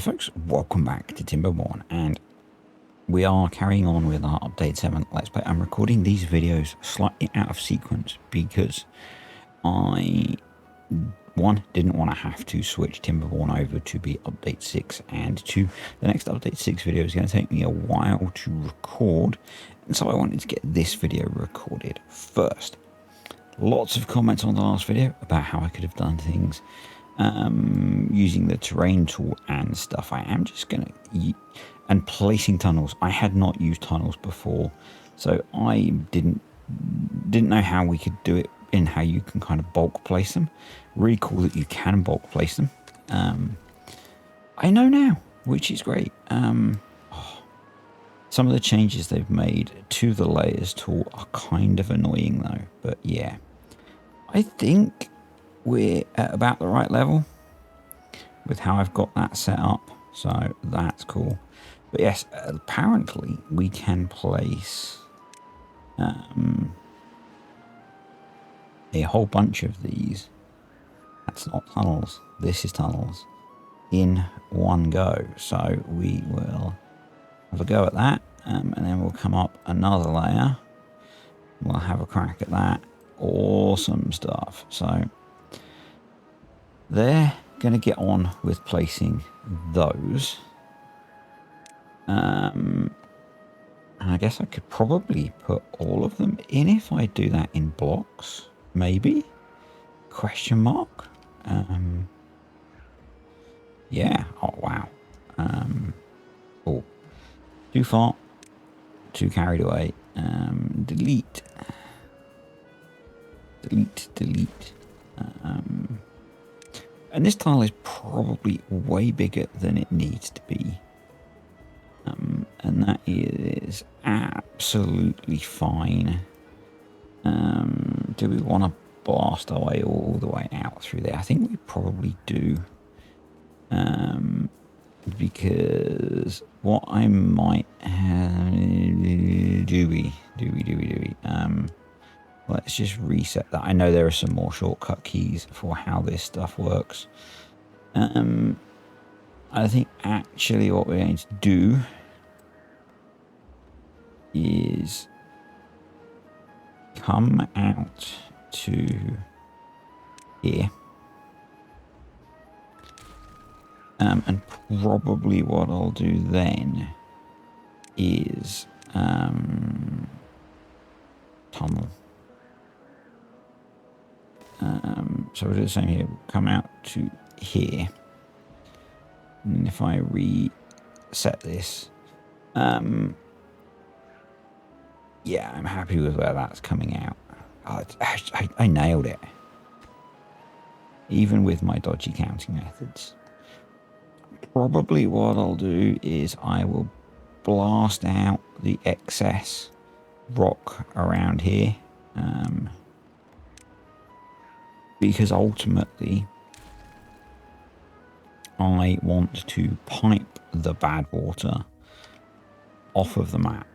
folks, welcome back to Timberborn, and we are carrying on with our update 7 let's play. I'm recording these videos slightly out of sequence because I didn't want to have to switch Timberborn over to be update 6, and 2, the next update 6 video is going to take me a while to record, and so I wanted to get this video recorded first. Lots of comments on the last video about how I could have done things using the terrain tool and stuff. I am just gonna and placing tunnels. I had not used tunnels before, so I didn't know how we could do it in how you can kind of bulk place them. Really cool that you can bulk place them. I know now, which is great. Some of the changes they've made to the layers tool are kind of annoying though, but yeah, I think we're at about the right level with how I've got that set up, so that's cool. But yes, apparently we can place a whole bunch of these. That's not tunnels, this is tunnels, in one go. So we will have a go at that, and then we'll come up another layer. We'll have a crack at that. Awesome stuff. So they're going to get on with placing those. And I guess I could probably put all of them in if I do that in blocks. Maybe? Question mark? Yeah. Oh, wow. Oh, too far. Too carried away. Delete. Delete. And this tile is probably way bigger than it needs to be. And that is absolutely fine. Do we want to blast our way all the way out through there? I think we probably do. Because what I might have... Do we? Let's just reset that. I know there are some more shortcut keys for how this stuff works. I think actually what we're going to do is come out to here. And probably what I'll do then is tunnel. So we'll do the same here. We'll come out to here. And if I reset this, yeah, I'm happy with where that's coming out. Oh, I nailed it. Even with my dodgy counting methods. Probably what I'll do is I will blast out the excess rock around here. Because ultimately I want to pipe the bad water off of the map.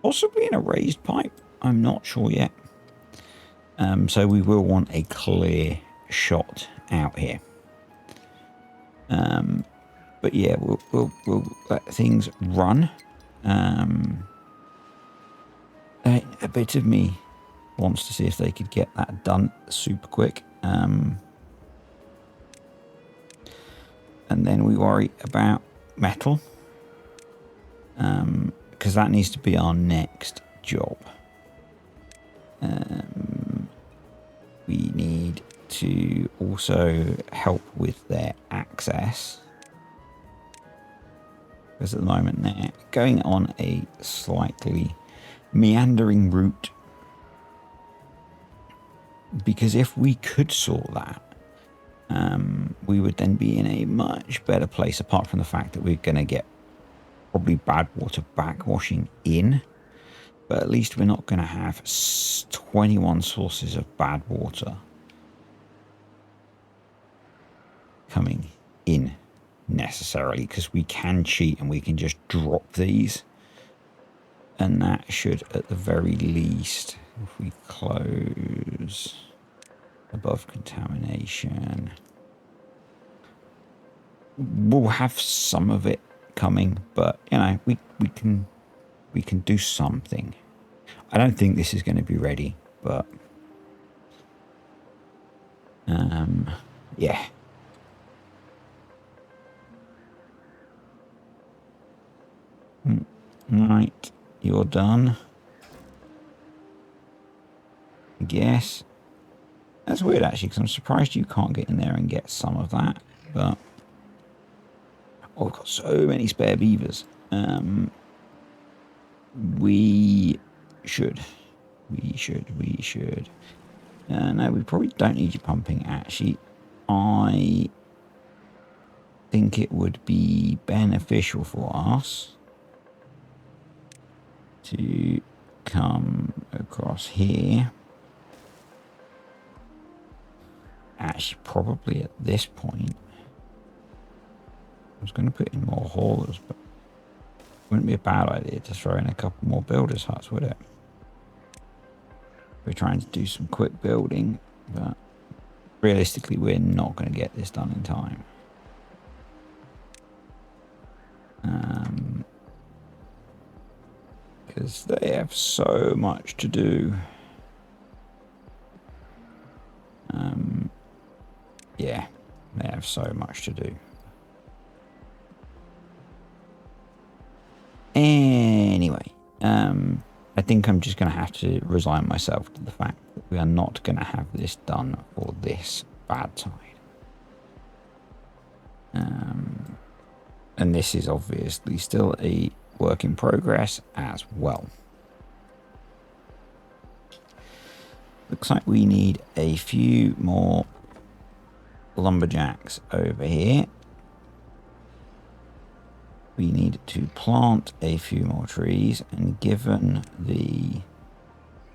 Possibly in a raised pipe, I'm not sure yet. So we will want a clear shot out here. But yeah, we'll let things run. A bit of me wants to see if they could get that done super quick. And then we worry about metal. Because that needs to be our next job. We need to also help with their access. Because at the moment they're going on a slightly meandering route. Because if we could sort that, we would then be in a much better place, apart from the fact that we're going to get probably bad water backwashing in. But at least we're not going to have 21 sources of bad water coming in necessarily, because we can cheat and we can just drop these. And that should, at the very least, if we close above contamination, we'll have some of it coming, but you know, we can do something. I don't think this is going to be ready, but yeah. Right, you're done. I guess. That's weird actually, because I'm surprised you can't get in there and get some of that, but oh, we've got so many spare beavers. We should. No, we probably don't need you pumping, actually. I think it would be beneficial for us to come across here. Actually, probably at this point, I was going to put in more haulers, but it wouldn't be a bad idea to throw in a couple more builders' huts, would it? We're trying to do some quick building, but realistically, we're not going to get this done in time. Because they have so much to do. Yeah, they have so much to do. Anyway, I think I'm just going to have to resign myself to the fact that we are not going to have this done for this bad tide. And this is obviously still a work in progress as well. Looks like we need a few more lumberjacks over here. We need to plant a few more trees, and given the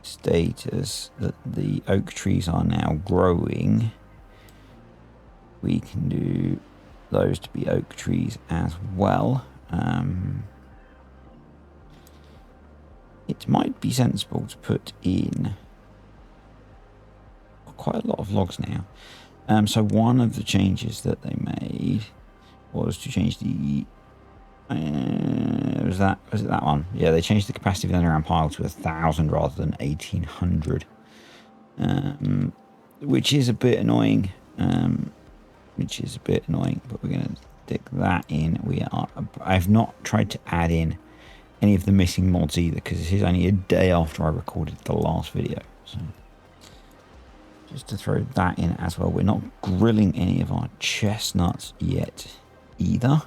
status that the oak trees are now growing, we can do those to be oak trees as well. It might be sensible to put in quite a lot of logs now. So one of the changes that they made was to change the was it that one? Yeah, they changed the capacity of the underground pile to 1,000 rather than 1,800, which is a bit annoying. But we're gonna stick that in. I've not tried to add in any of the missing mods either, because this is only a day after I recorded the last video. So just to throw that in as well. We're not grilling any of our chestnuts yet either.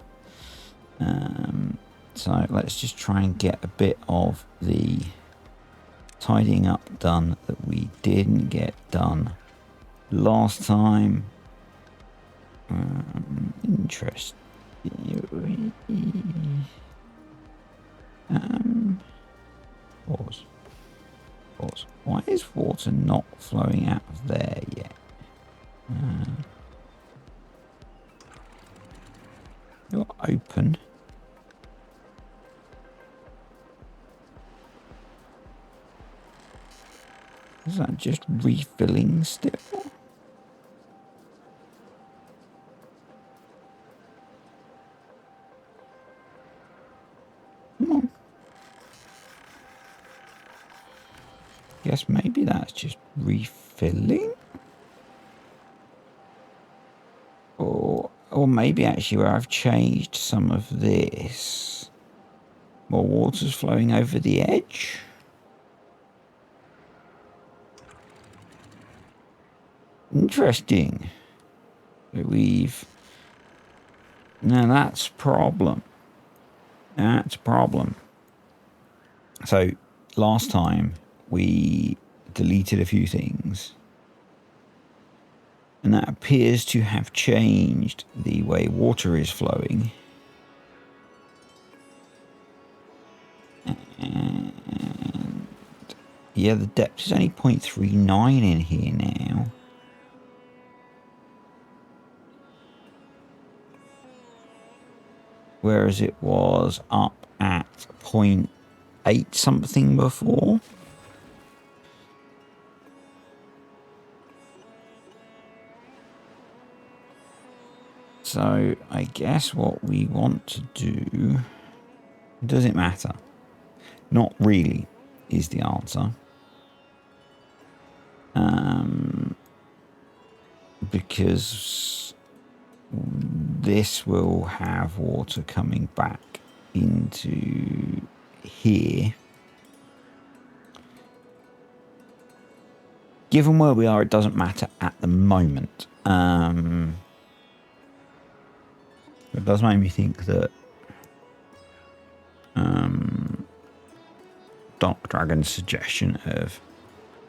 So let's just try and get a bit of the tidying up done that we didn't get done last time. Interesting. Pause. Why is water not flowing out of there yet? You're open. Is that just refilling still? Come on. Guess maybe that's just refilling? Or maybe actually where I've changed some of this, more water's flowing over the edge? Interesting. Now that's a problem. That's a problem. So last time we deleted a few things, and that appears to have changed the way water is flowing. And yeah, the depth is only 0.39 in here now. Whereas it was up at 0.8 something before. So I guess what we want to do, does it matter? Not really is the answer. Because this will have water coming back into here. Given where we are, it doesn't matter at the moment. It does make me think that Dark Dragon's suggestion of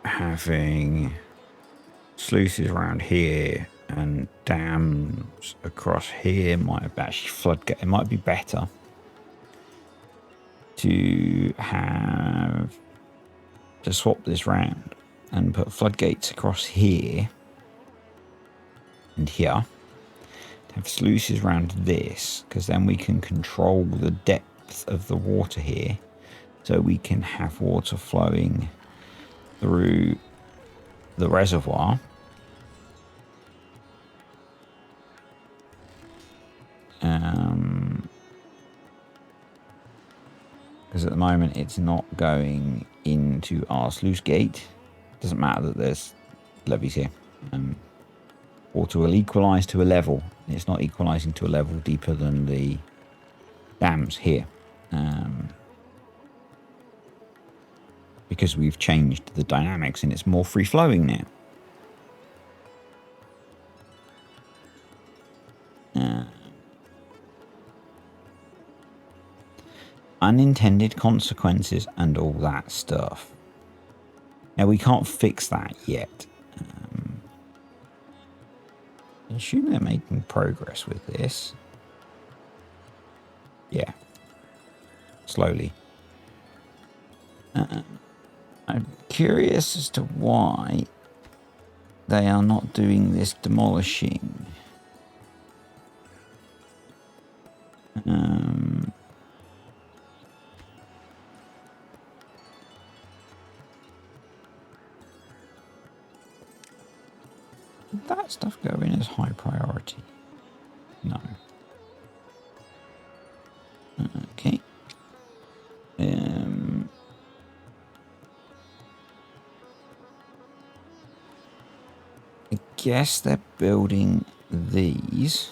having sluices around here and dams across here might have actually floodgate. It might be better to swap this round and put floodgates across here and here. Have sluices around this, because then we can control the depth of the water here, so we can have water flowing through the reservoir. Because at the moment it's not going into our sluice gate. Doesn't matter that there's levees here. Water will equalise to a level. It's not equalising to a level deeper than the dams here. Because we've changed the dynamics and it's more free flowing now. Unintended consequences and all that stuff. Now we can't fix that yet. I assume they're making progress with this. Yeah. Slowly. I'm curious as to why they are not doing this demolishing. Did that stuff go in as high priority? No. Okay. I guess they're building these.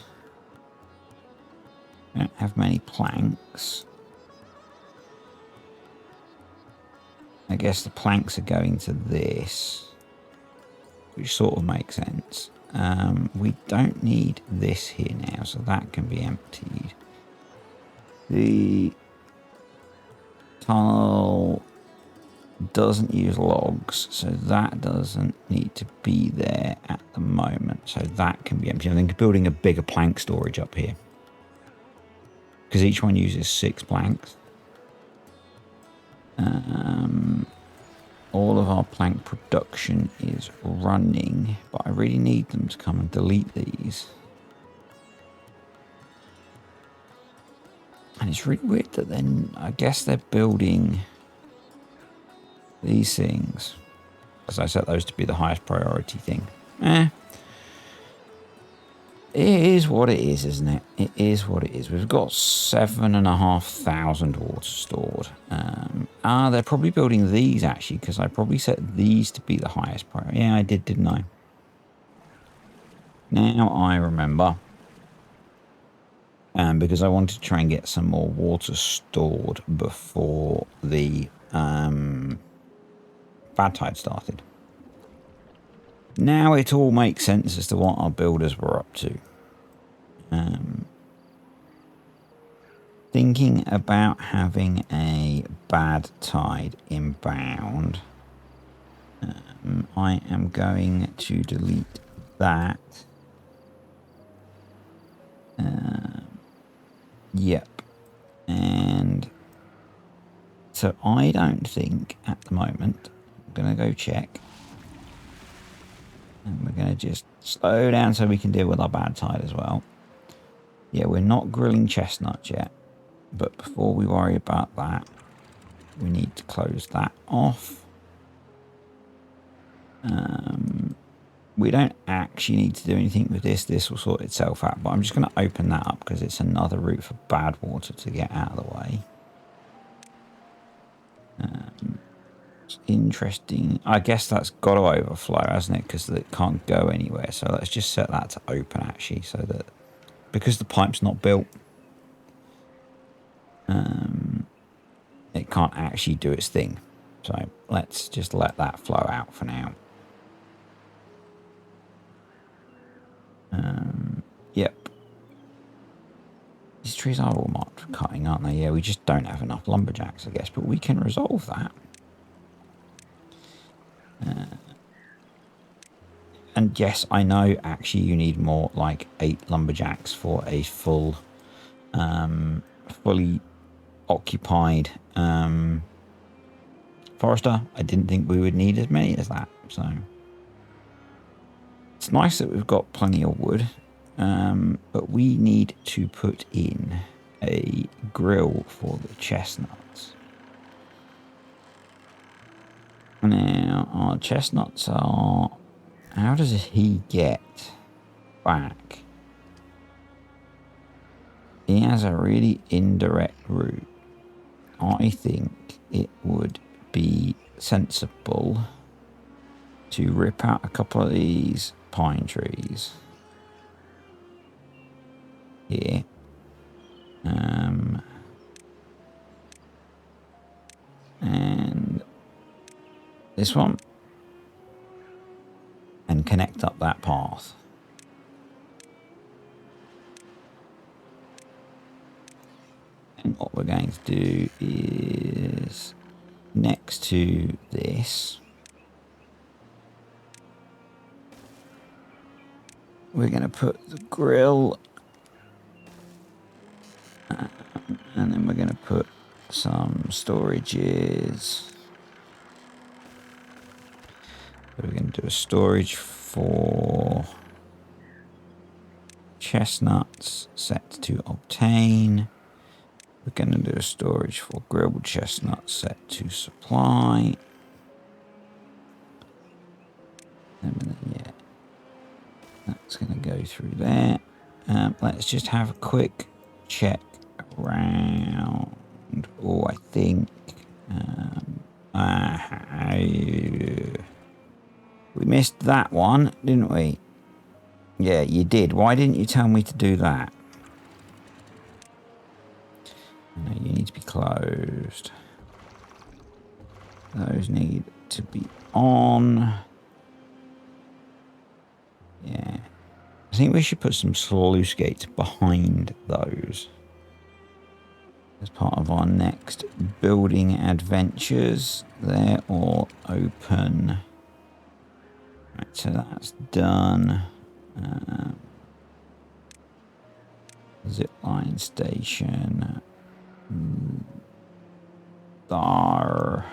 I don't have many planks. I guess the planks are going to this, which sort of makes sense. We don't need this here now, so that can be emptied. The tunnel doesn't use logs, so that doesn't need to be there at the moment. So that can be empty. I think building a bigger plank storage up here, because each one uses 6 planks. All of our plank production is running, but I really need them to come and delete these. And it's really weird that then I guess they're building these things, because I set those to be the highest priority thing. It is what it is, isn't it? It is what it is. We've got 7,500 water stored. They're probably building these, actually, because I probably set these to be the highest priority. Yeah, I did, didn't I? Now I remember. Because I wanted to try and get some more water stored before the bad tide started. Now it all makes sense as to what our builders were up to. Thinking about having a bad tide inbound. I am going to delete that. Yep. And so I don't think at the moment, I'm going to go check. And we're going to just slow down so we can deal with our bad tide as well. Yeah, we're not grilling chestnuts yet. But before we worry about that, we need to close that off. we don't actually need to do anything with this. This will sort itself out. But I'm just going to open that up because it's another route for bad water to get out of the way. It's interesting. I guess that's got to overflow, hasn't it? Because it can't go anywhere. So let's just set that to open, actually, so that because the pipe's not built, it can't actually do its thing. So let's just let that flow out for now. Yep. These trees are all marked for cutting, aren't they? Yeah, we just don't have enough lumberjacks, I guess, but we can resolve that. And yes, I know actually you need more, like 8 lumberjacks for a full, fully occupied forester. I didn't think we would need as many as that, so it's nice that we've got plenty of wood, but we need to put in a grill for the chestnuts. Now our chestnuts are, how does he get back? He has a really indirect route. I think it would be sensible to rip out a couple of these pine trees here. And this one. And connect up that path. And what we're going to do is next to this, we're going to put the grill, and then we're going to put some storages. We're going to do a storage for chestnuts set to obtain. We're going to do a storage for grilled chestnuts set to supply. And yeah, that's going to go through there. Let's just have a quick check around. Oh, I think we missed that one, didn't we? Yeah, you did. Why didn't you tell me to do that? No, you need to be closed. Those need to be on. Yeah. I think we should put some sluice gates behind those as part of our next building adventures. They're all open. Right, so that's done. Zipline station. There.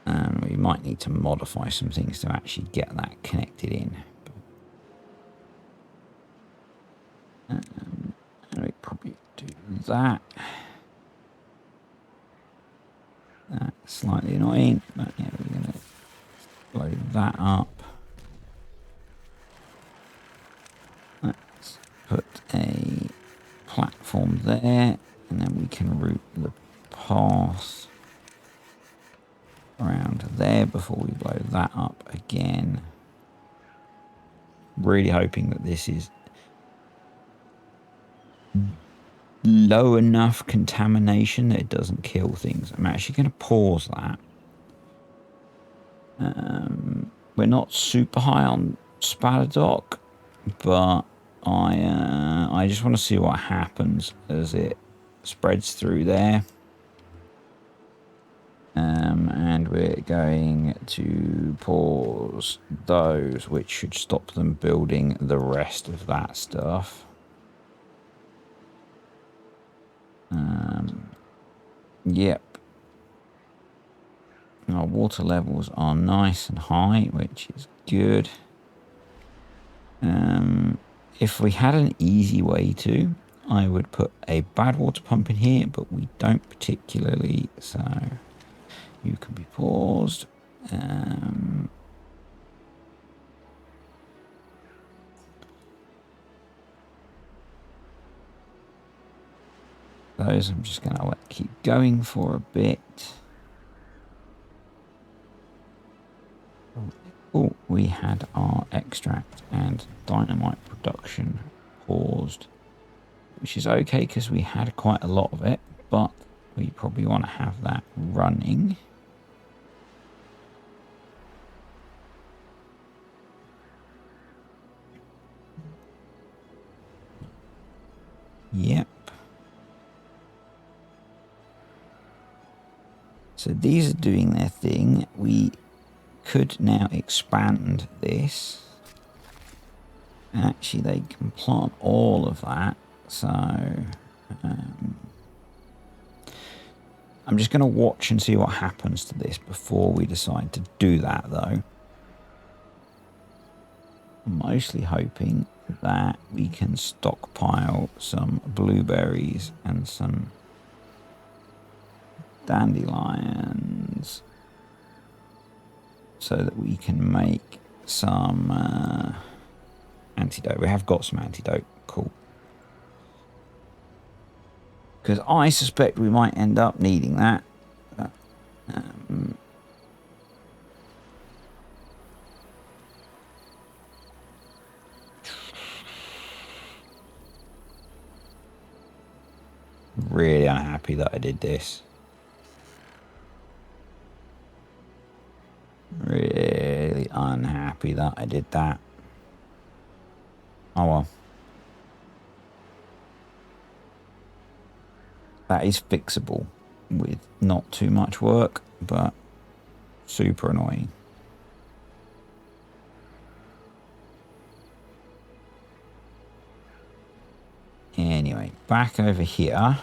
And we might need to modify some things to actually get that connected in. And we probably do that. That's slightly annoying, but yeah, we're going to load that up. Let's put a platform there, and then we can route the path around there before we blow that up again. Really hoping that this is low enough contamination that it doesn't kill things. I'm actually going to pause that. We're not super high on Spadadoc, but I just want to see what happens as it spreads through there. And we're going to pause those, which should stop them building the rest of that stuff. Yep. Our water levels are nice and high, which is good. If we had an easy way to, I would put a bad water pump in here, but we don't particularly, so you can be paused. Those I'm just going to let keep going for a bit. Oh, we had our extract and dynamite production paused, which is okay because we had quite a lot of it, but we probably want to have that running. Yep. So these are doing their thing. We could now expand this. And actually they can plant all of that. So I'm just going to watch and see what happens to this before we decide to do that, though. I'm mostly hoping that we can stockpile some blueberries and some dandelions so that we can make some antidote. We have got some antidote. Cool. Because I suspect we might end up needing that. Really unhappy that I did this. Really unhappy that I did that. Oh well. That is fixable with not too much work, but super annoying. Anyway, back over here.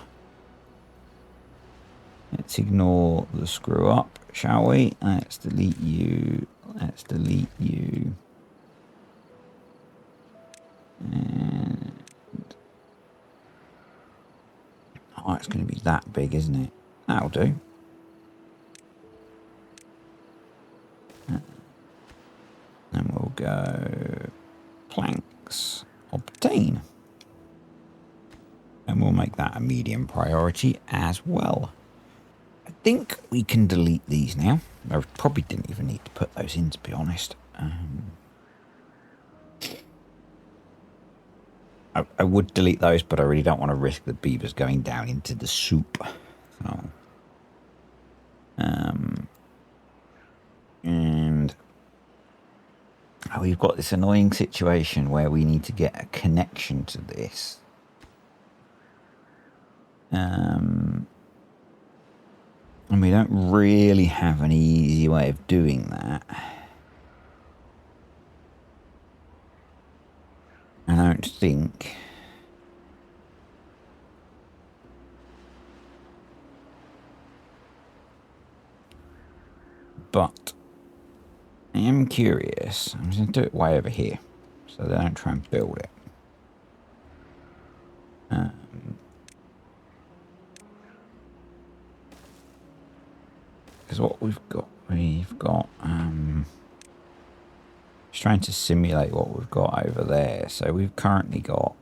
Let's ignore the screw up, shall we? Let's delete you. Let's delete you. And oh, it's going to be that big, isn't it? That'll do. And we'll go planks, obtain. And we'll make that a medium priority as well. I think we can delete these now. I probably didn't even need to put those in, to be honest. I would delete those, but I really don't want to risk the beavers going down into the soup. So, and we've got this annoying situation where we need to get a connection to this. And we don't really have an easy way of doing that. I don't think. But I am curious. I'm just going to do it way over here so they don't try and build it. Because what we've got, just trying to simulate what we've got over there. So we've currently got,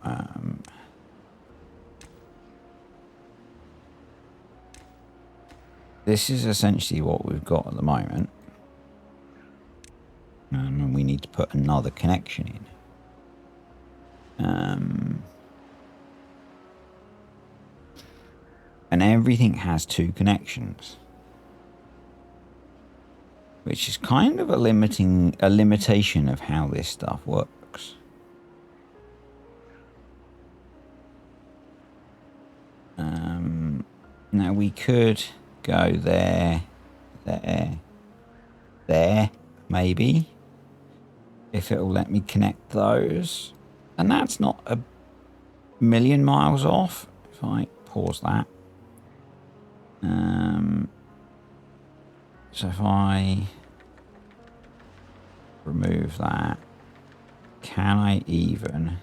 this is essentially what we've got at the moment. And we need to put another connection in. And everything has two connections, which is kind of a limitation of how this stuff works. Now we could go there, maybe, if it'll let me connect those. And that's not a million miles off. If I pause that. So if I remove that, can I even?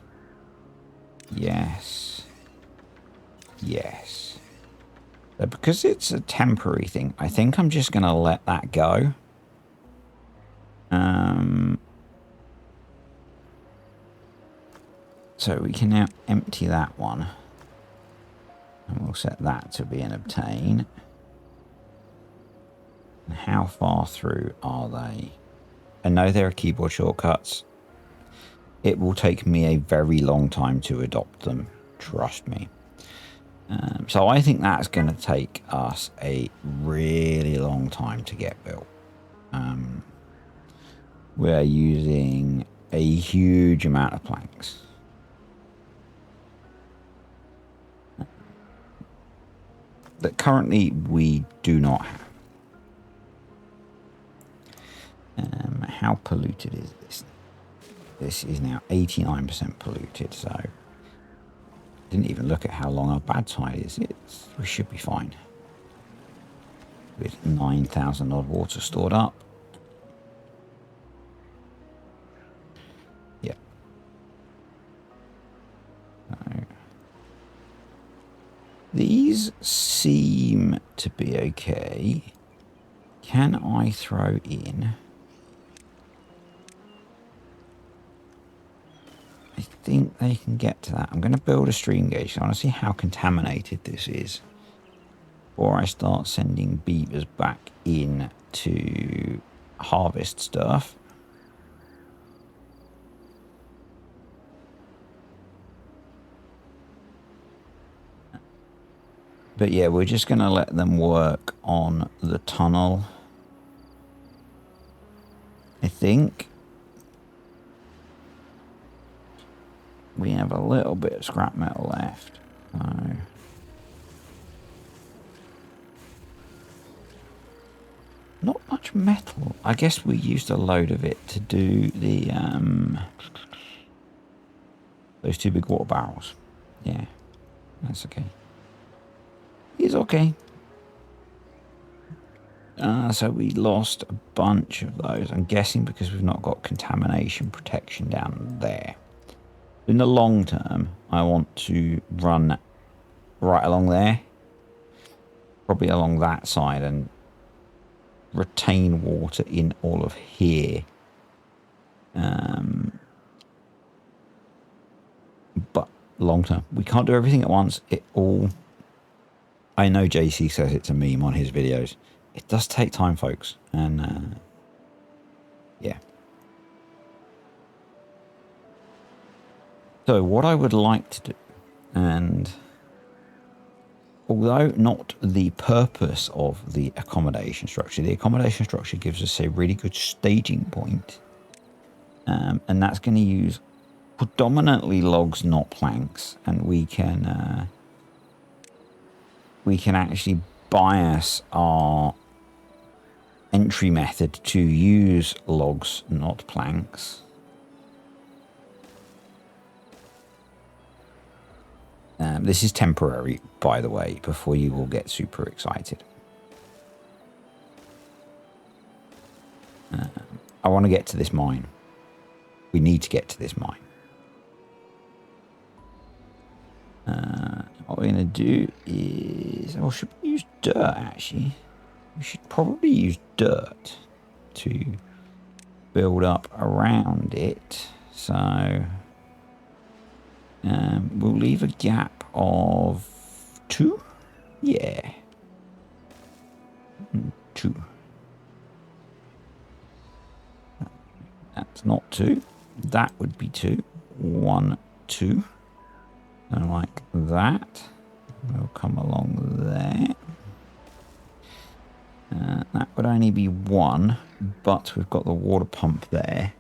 Yes. Yes. So because it's a temporary thing, I think I'm just going to let that go. So we can now empty that one. And we'll set that to be an obtain. And how far through are they? I know there are keyboard shortcuts. It will take me a very long time to adopt them. Trust me. So I think that's going to take us a really long time to get built. We're using a huge amount of planks. That currently we do not have. How polluted is this? This is now 89% polluted, so didn't even look at how long our bad side is. We should be fine. With 9,000 odd water stored up. Yep. So, these seem to be okay. Can I throw in? I think they can get to that. I'm going to build a stream gauge. So I want to see how contaminated this is before I start sending beavers back in to harvest stuff. But yeah, we're just going to let them work on the tunnel, I think. We have a little bit of scrap metal left. So not much metal. I guess we used a load of it to do the those two big water barrels. Yeah, that's okay. It's okay. So we lost a bunch of those. I'm guessing because we've not got contamination protection down there. In the long term, I want to run right along there. Probably along that side and retain water in all of here. But long term, we can't do everything at once. I know JC says it's a meme on his videos. It does take time, folks. And yeah. So what I would like to do, and although not the purpose of the accommodation structure gives us a really good staging point. And that's going to use predominantly logs, not planks. And we can actually bias our entry method to use logs, not planks. This is temporary, by the way, before you all get super excited. I want to get to this mine. We need to get to this mine. What we're going to do is... Or should we use dirt, actually? We should probably use dirt to build up around it. So... we'll leave a gap of 2. Yeah. 2. That's not 2. That would be 2. 1, 2. And like that. We'll come along there. That would only be 1, but we've got the water pump there.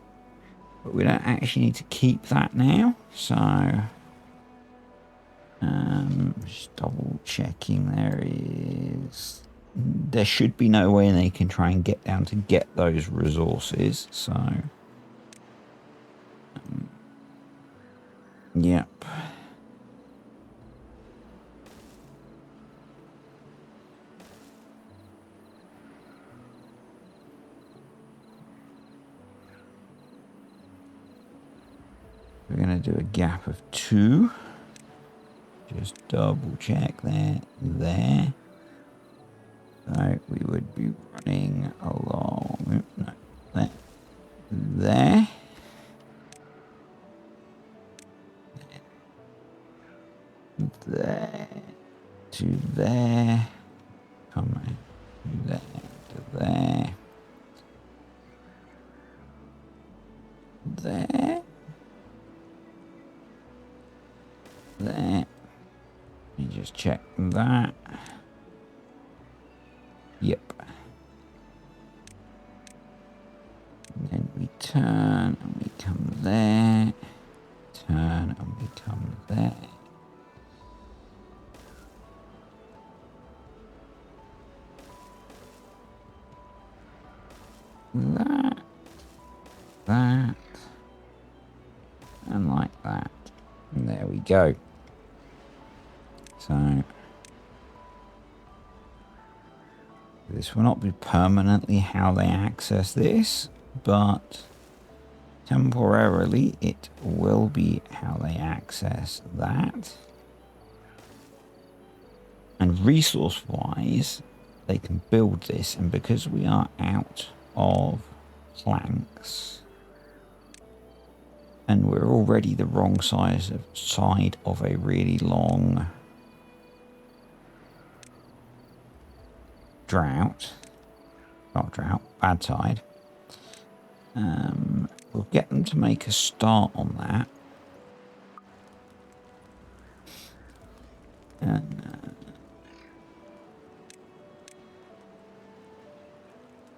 But we don't actually need to keep that now. So... just double checking there should be no way they can try and get down to get those resources, so yep. We're going to do a gap of 2. Just double check that there. So we would be running along, no, there. There to there. Come on. There to there. There. There. Let me just check that. Yep. And then we turn and we come there. Turn and we come there. That, and like that. And there we go. So this will not be permanently how they access this, but temporarily it will be how they access that. And resource wise, they can build this, and because we are out of planks and we're already the wrong side of a really long bad tide, we'll get them to make a start on that, and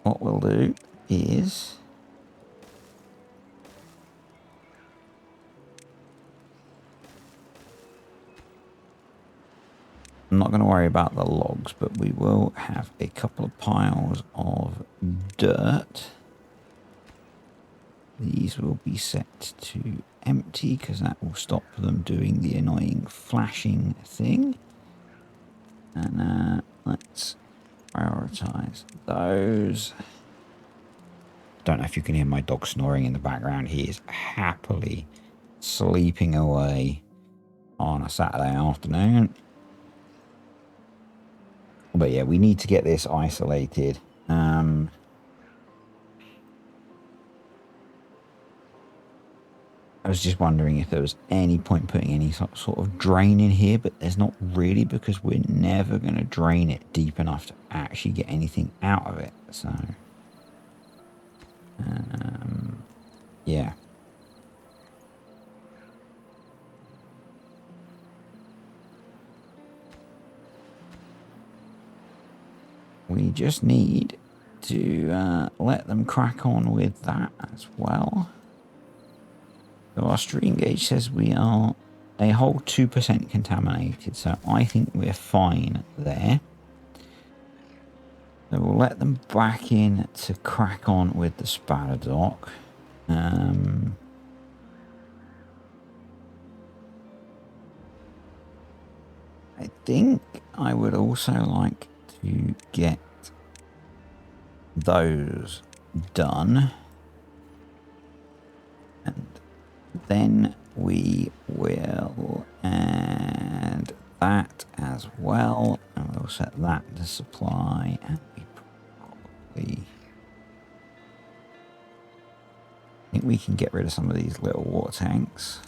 what we'll do is I'm not going to worry about the logs, but we will have a couple of piles of dirt. These will be set to empty because that will stop them doing the annoying flashing thing. And let's prioritize those. Don't know if you can hear my dog snoring in the background. He is happily sleeping away on a Saturday afternoon. But yeah, we need to get this isolated. I was just wondering if there was any point putting any sort of drain in here, but there's not really, because we're never going to drain it deep enough to actually get anything out of it. So, yeah. We just need to let them crack on with that as well. So our stream gauge says we are a whole 2% contaminated, so I think we're fine there. So we'll let them back in to crack on with the spadadock. I think I would also like to get those done, and then we will add that as well, and we'll set that to supply, and we probably, I think we can get rid of some of these little water tanks.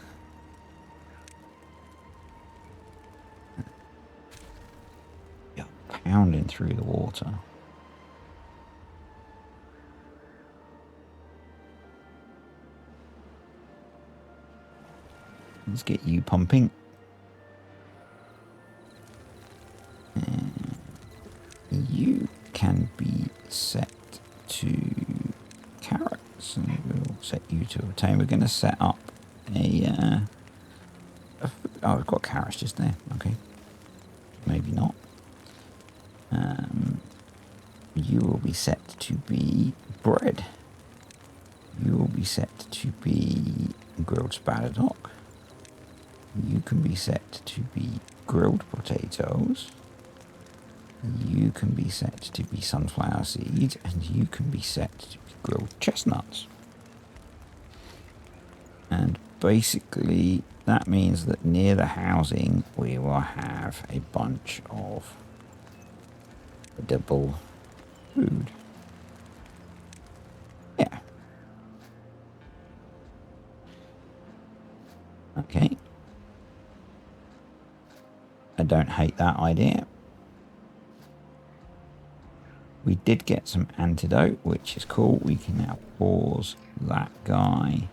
Yeah, pounding through the water. Let's get you pumping. And you can be set to carrots, and we'll set you to obtain. We're going to set up oh, I've got carrots just there. Okay, maybe not. You will be set to be bread. You will be set to be grilled spadadock. You can be set to be grilled potatoes. You can be set to be sunflower seeds, and you can be set to be grilled chestnuts. And basically, that means that near the housing, we will have a bunch of edible food. Yeah. Okay. I don't hate that idea. We did get some antidote, which is cool. We can now pause that guy.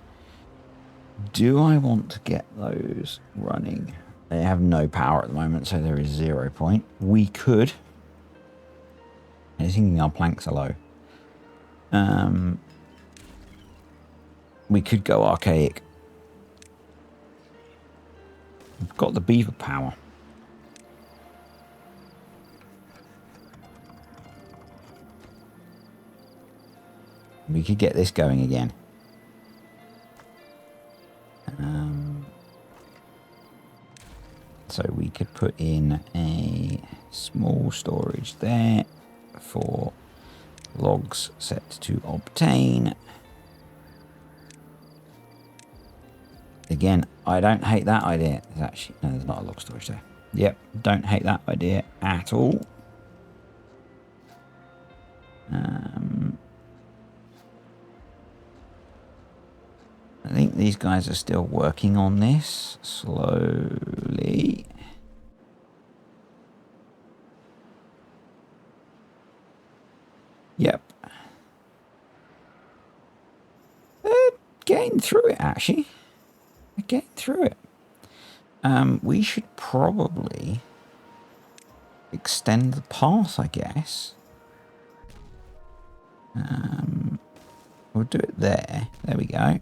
Do I want to get those running? They have no power at the moment, so there is 0 point. We could. I'm thinking our planks are low. We could go archaic. We've got the beaver power. We could get this going again. So we could put in a small storage there for logs set to obtain. Again, I don't hate that idea. There's actually, no, there's not a log storage there. Yep, don't hate that idea at all. I think these guys are still working on this slowly. Yep. They're getting through it, actually. They're getting through it. We should probably extend the path, I guess. We'll do it there. There we go.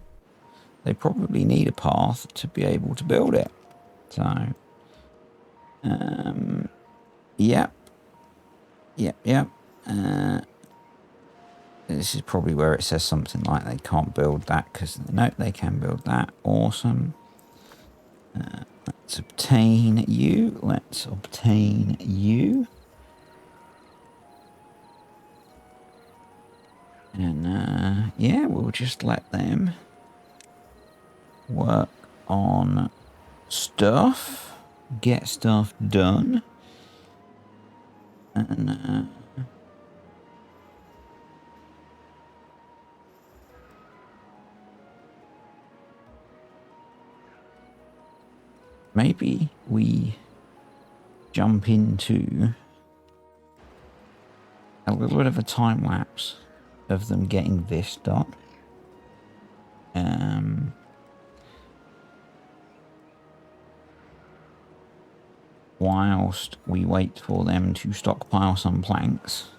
They probably need a path to be able to build it. So, yep. This is probably where it says something like they can't build that because, no, they can build that. Awesome. Let's obtain you. Let's obtain you. And, yeah, we'll just let them work on stuff, get stuff done, and maybe we jump into a little bit of a time lapse of them getting this done. Whilst we wait for them to stockpile some planks.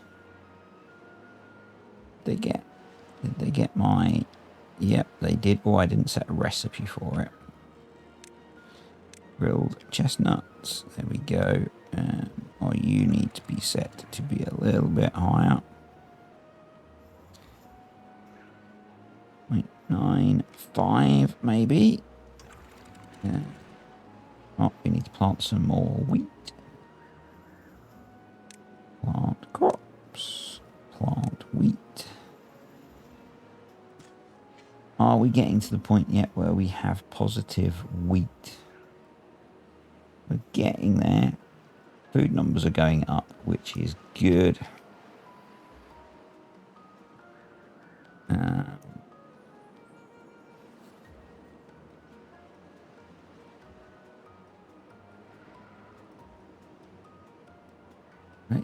Did they get my... Yep, they did. Oh, I didn't set a recipe for it. Grilled chestnuts. There we go. Or you need to be set to be a little bit higher. 0.95 maybe. Oh, we need to plant some more wheat. Plant crops. Plant wheat. Are we getting to the point yet where we have positive wheat? We're getting there. Food numbers are going up, which is good.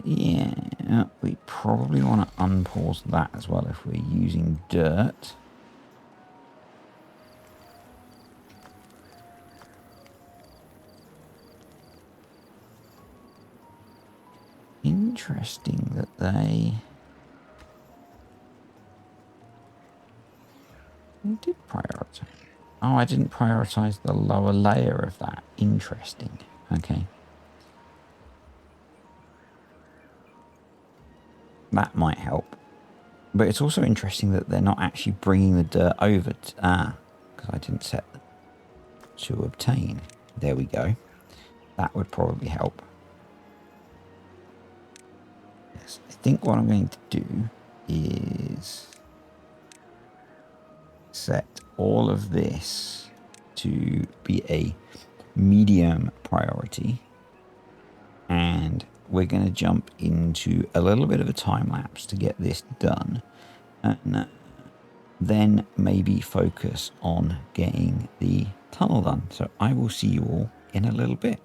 Yeah, we probably want to unpause that as well if we're using dirt. Interesting that they did prioritize. Oh, I didn't prioritize the lower layer of that. Interesting. Okay. That might help. But it's also interesting that they're not actually bringing the dirt over to... because I didn't set to obtain. There we go. That would probably help. Yes, I think what I'm going to do is set all of this to be a medium priority. And we're going to jump into a little bit of a time lapse to get this done. And then maybe focus on getting the tunnel done. So I will see you all in a little bit.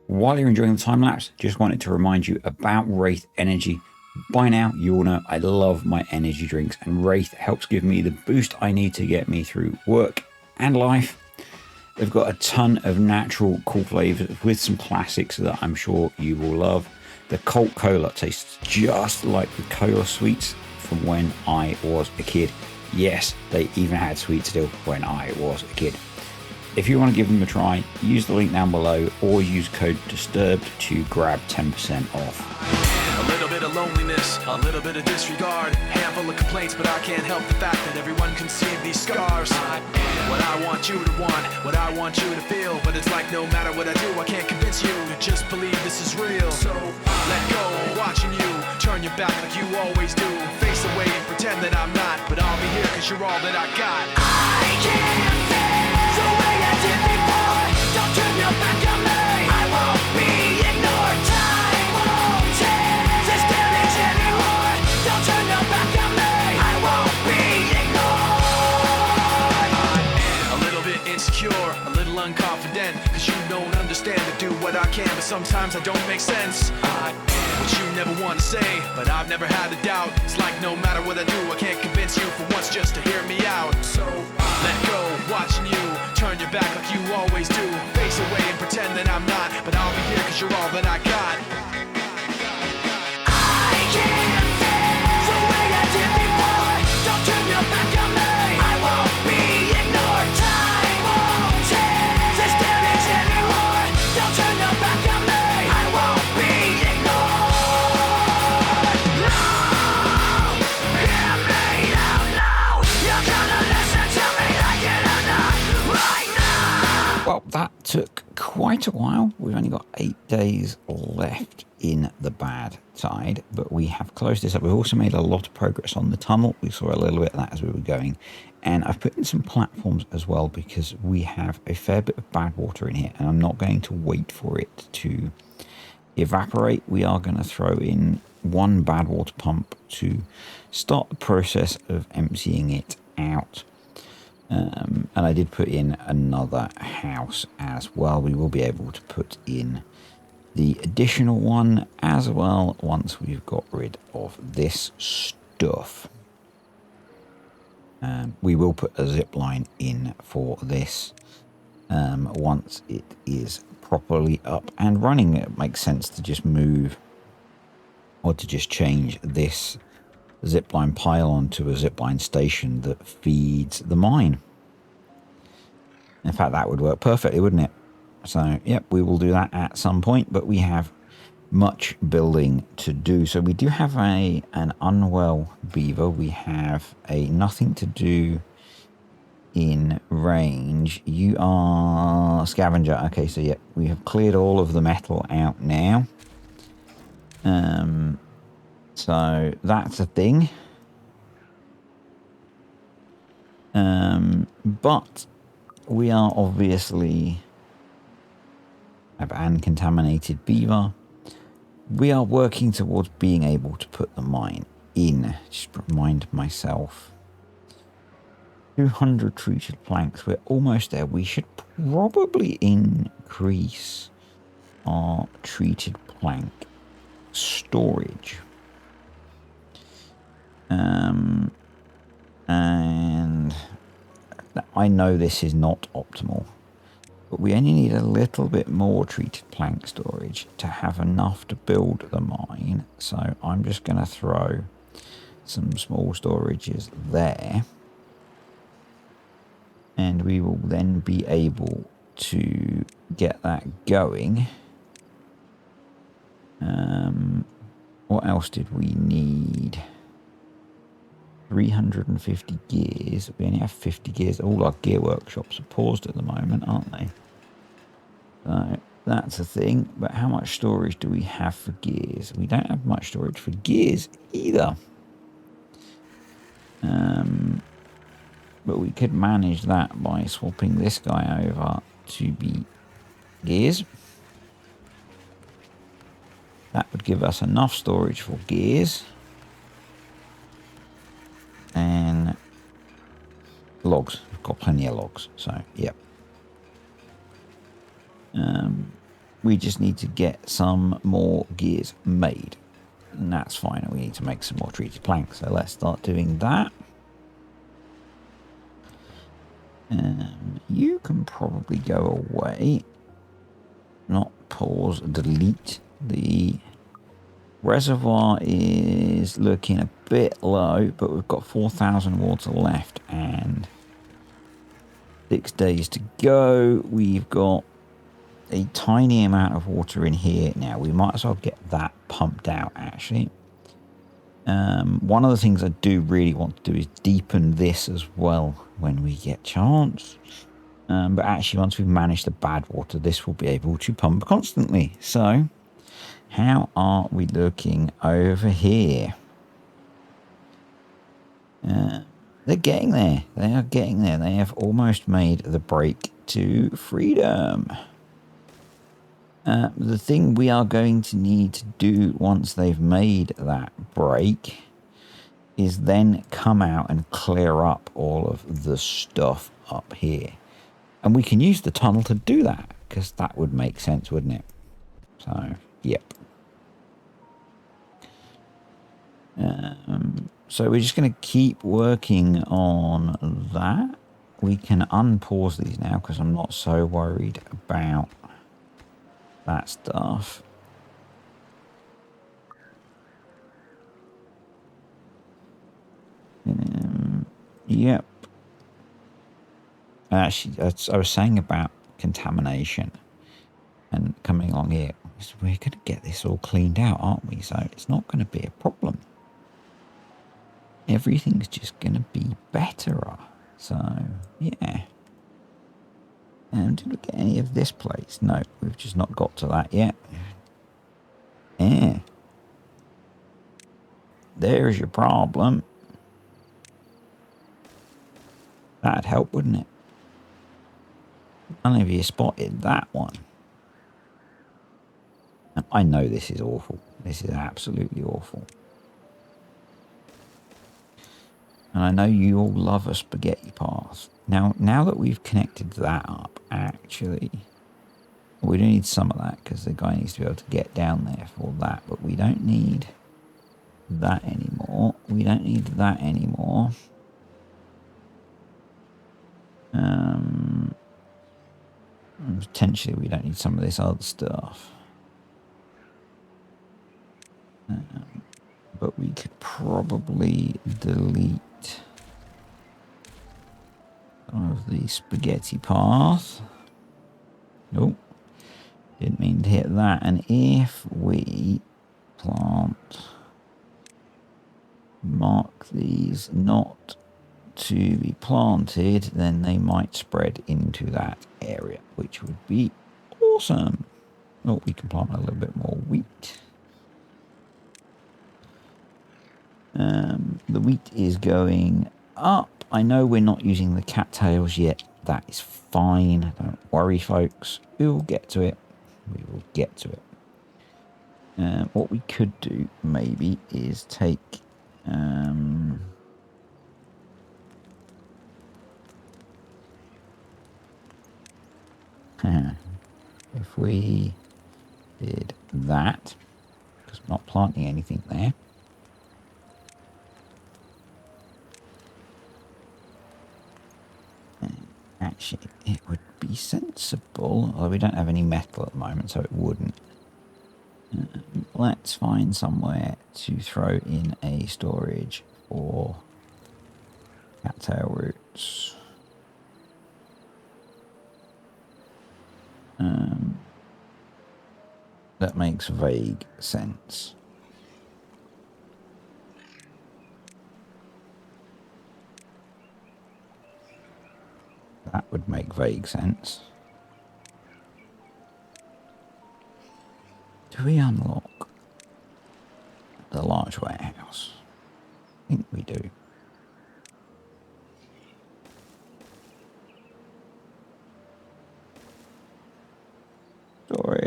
While you're enjoying the time lapse, just wanted to remind you about Wraith Energy. By now, you all know I love my energy drinks, and Wraith helps give me the boost I need to get me through work and life. They've got a ton of natural cool flavors with some classics that I'm sure you will love. The Colt Cola tastes just like the cola sweets from when I was a kid. Yes, they even had sweet still when I was a kid. If you want to give them a try, use the link down below or use code DISTURBED to grab 10% off. A little bit of loneliness, a little bit of disregard, handful of complaints, but I can't help the fact that everyone can see these scars. What I want you to want, what I want you to feel, but it's like no matter what I do, I can't convince you to just believe this is real. So let go, watching you turn your back like you always do, face away and pretend that I'm not, but I'll be here cause you're all that I got. I can't feel the way I did before, don't turn your back on me, I won't be ignored, time won't take this damage anymore, don't turn your back on me, I won't be ignored. A little bit insecure, a little unconfident, cause you don't understand to do what I can, but sometimes I don't make sense. What you never want to say, but I've never had a doubt. It's like no matter what I do, I can't convince you for once just to hear me out. So let go, watching you turn your back like you always do, face away and pretend that I'm not, but I'll be here cause you're all that I got. I can't feel the way I did before, don't turn your back on me, I won't be ignored, time won't take this damage anymore, don't turn your back on me, I won't be ignored. No, hear me out now, you're gonna listen to me like it or not right now. Well, that took quite a while. We've only got 8 days left in the bad side, but we have closed this up. We've also made a lot of progress on the tunnel. We saw a little bit of that as we were going. And I've put in some platforms as well because we have a fair bit of bad water in here, and I'm not going to wait for it to evaporate. We are going to throw in one bad water pump to start the process of emptying it out. And I did put in another house as well. We will be able to put in the additional one as well once we've got rid of this stuff. We will put a zipline in for this once it is properly up and running. It makes sense to just move or to just change this zipline pylon to a zipline station that feeds the mine. In fact, that would work perfectly, wouldn't it? So, yep, we will do that at some point, but we have much building to do. So we do have an unwell beaver. We have a nothing to do in range. You are scavenger. Okay, so yeah, we have cleared all of the metal out now. So that's a thing. But we are obviously have an contaminated beaver. We are working towards being able to put the mine in. Just remind myself. 200 treated planks. We're almost there. We should probably increase our treated plank storage. And I know this is not optimal, but we only need a little bit more treated plank storage to have enough to build the mine. So I'm just going to throw some small storages there, and we will then be able to get that going. What else did we need? 350 gears. We only have 50 gears. All our gear workshops are paused at the moment, aren't they? So that's a thing. But how much storage do we have for gears? We don't have much storage for gears either. But we could manage that by swapping this guy over to be gears. That would give us enough storage for gears. And logs. We've got plenty of logs. So, yep. We just need to get some more gears made. And that's fine. We need to make some more treated planks. So let's start doing that. You can probably go away. Not pause, delete. The reservoir is looking a bit low, but we've got 4,000 water left and 6 days to go. We've got a tiny amount of water in here now. We might as well get that pumped out, actually. One of the things I do really want to do is deepen this as well when we get chance. But actually, once we've managed the bad water, this will be able to pump constantly. So, how are we looking over here? They're getting there. They are getting there. They have almost made the break to freedom. The thing we are going to need to do once they've made that break is then come out and clear up all of the stuff up here. And we can use the tunnel to do that, because that would make sense, wouldn't it? So, yep. So we're just going to keep working on that. We can unpause these now, because I'm not so worried about that stuff. Yep. Actually, I was saying about contamination and coming along here. We're going to get this all cleaned out, aren't we? So it's not going to be a problem. Everything's just going to be better. So, yeah. And did we get any of this place? No, we've just not got to that yet. Yeah. There's your problem. That'd help, wouldn't it? None of you spotted that one. I know this is awful. This is absolutely awful. And I know you all love a spaghetti path. Now that we've connected that up, actually, we do need some of that because the guy needs to be able to get down there for that. But we don't need that anymore. We don't need that anymore. Potentially, we don't need some of this other stuff. But we could probably delete some of the spaghetti path. Nope. Didn't mean to hit that. And if we mark these not to be planted, then they might spread into that area, which would be awesome. Oh, we can plant a little bit more wheat. The wheat is going up. I know we're not using the cattails yet. That is fine. Don't worry, folks. We will get to it. We will get to it. What we could do, maybe, is take... if we did that, because I'm not planting anything there. Actually, it would be sensible, although we don't have any metal at the moment, so it wouldn't. Let's find somewhere to throw in a storage for cattail roots. That makes vague sense. That would make vague sense. Do we unlock the large warehouse? I think we do.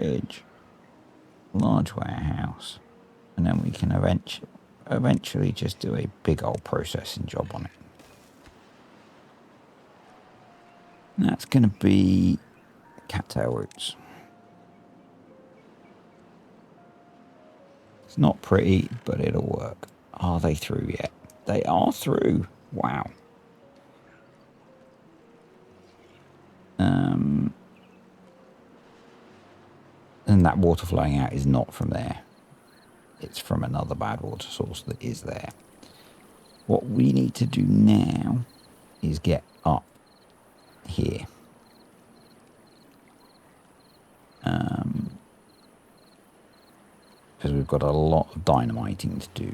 storage, large warehouse, and then we can eventually just do a big old processing job on it. And that's going to be cattail roots. It's not pretty, but it'll work. Are they through yet? They are through. Wow. And that water flowing out is not from there. It's from another bad water source that is there. What we need to do now is get up here. Because we've got a lot of dynamiting to do.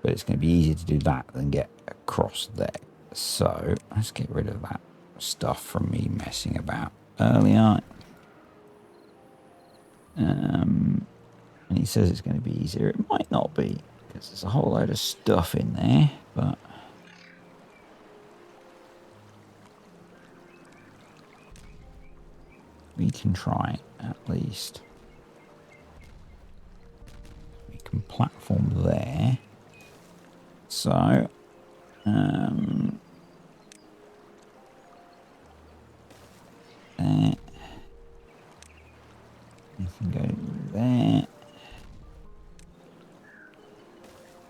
But it's going to be easier to do that than get across there. So let's get rid of that stuff from me messing about earlier. And he says it's going to be easier. It might not be, because there's a whole load of stuff in there, but we can try at least. We can platform there. So, there. You can go there.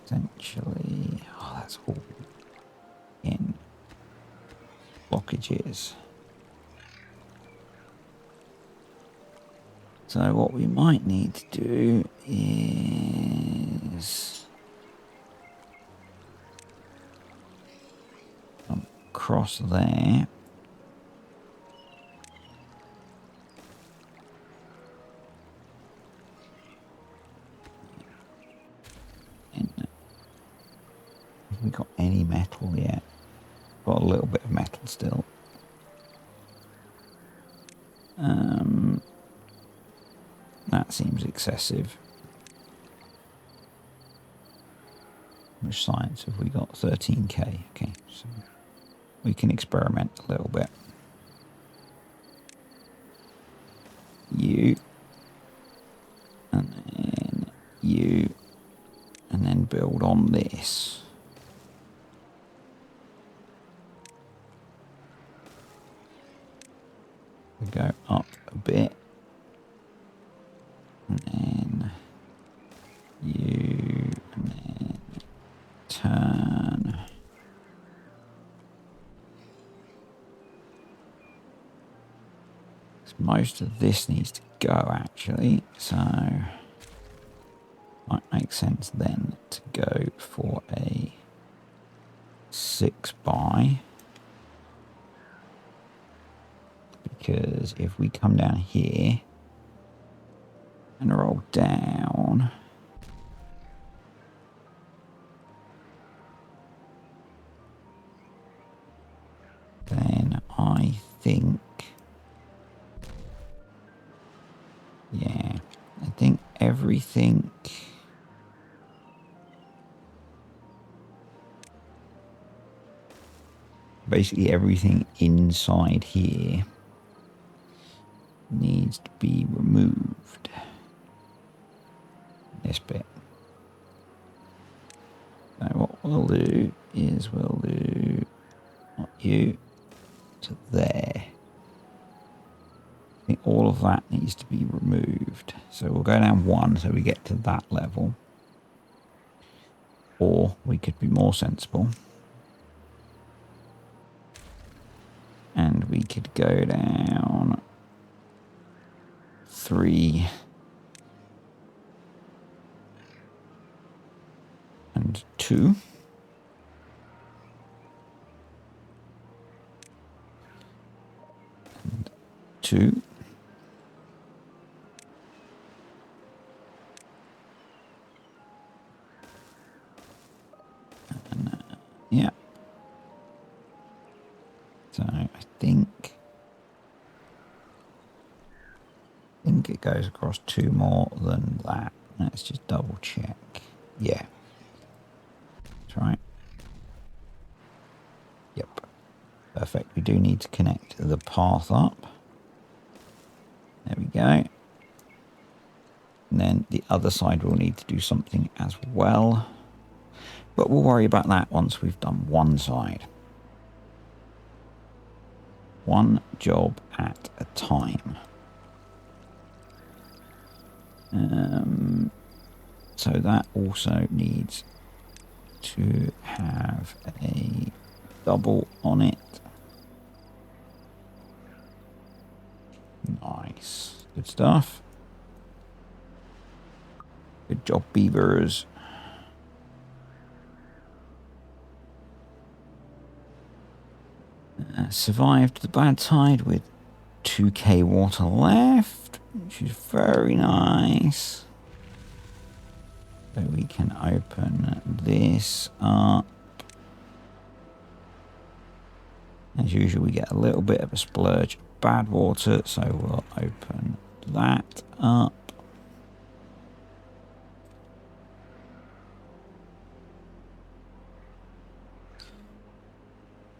Essentially, oh, that's all in blockages. So what we might need to do is come across there. Have we got any metal yet? Got a little bit of metal still. That seems excessive. Which science have we got? 13k. Okay, so we can experiment a little bit. You. And then you. And then build on this. We go up a bit. And then you, and then turn. So most of this needs to go actually, so might make sense then to go for a 6 by, because if we come down here and roll down, then I think, yeah, I think everything basically everything inside here needs to be removed. This bit. So what we'll do is we'll do you to there. I think all of that needs to be removed. So we'll go down 1 so we get to that level. Or we could be more sensible. And we could go down 3 and 2. And 2. And, yeah. So I think it goes across 2 more than that. Let's just double check. Yeah. That's right. Yep. Perfect. We do need to connect the path up. we go. And then the other side will need to do something as well. But we'll worry about that once we've done one side. One job at a time. So that also needs to have a double on it. Nice. Good stuff. Good job, beavers. Survived the bad tide with 2k water left, which is very nice. So we can open this up. As usual, we get a little bit of a splurge of bad water, so we'll open that up.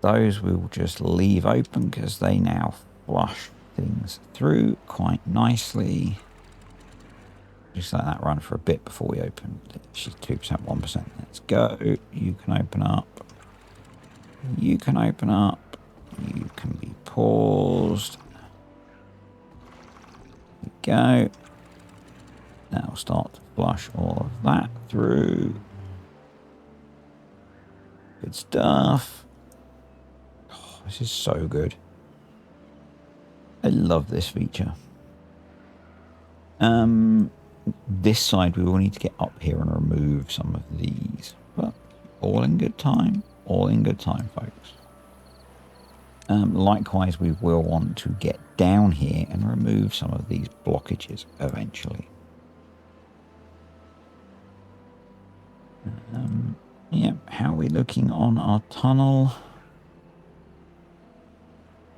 Those we'll just leave open because they now flush things through quite nicely. Just let that run for a bit before we open. She's 2%, 1%. Let's go. You can open up. You can open up. You can be paused. There we go. Now we'll start to flush all of that through. Good stuff. Oh, this is so good. I love this feature. This side we will need to get up here and remove some of these, but all in good time. All in good time, folks. Likewise, we will want to get down here and remove some of these blockages eventually. Yeah, how are we looking on our tunnel?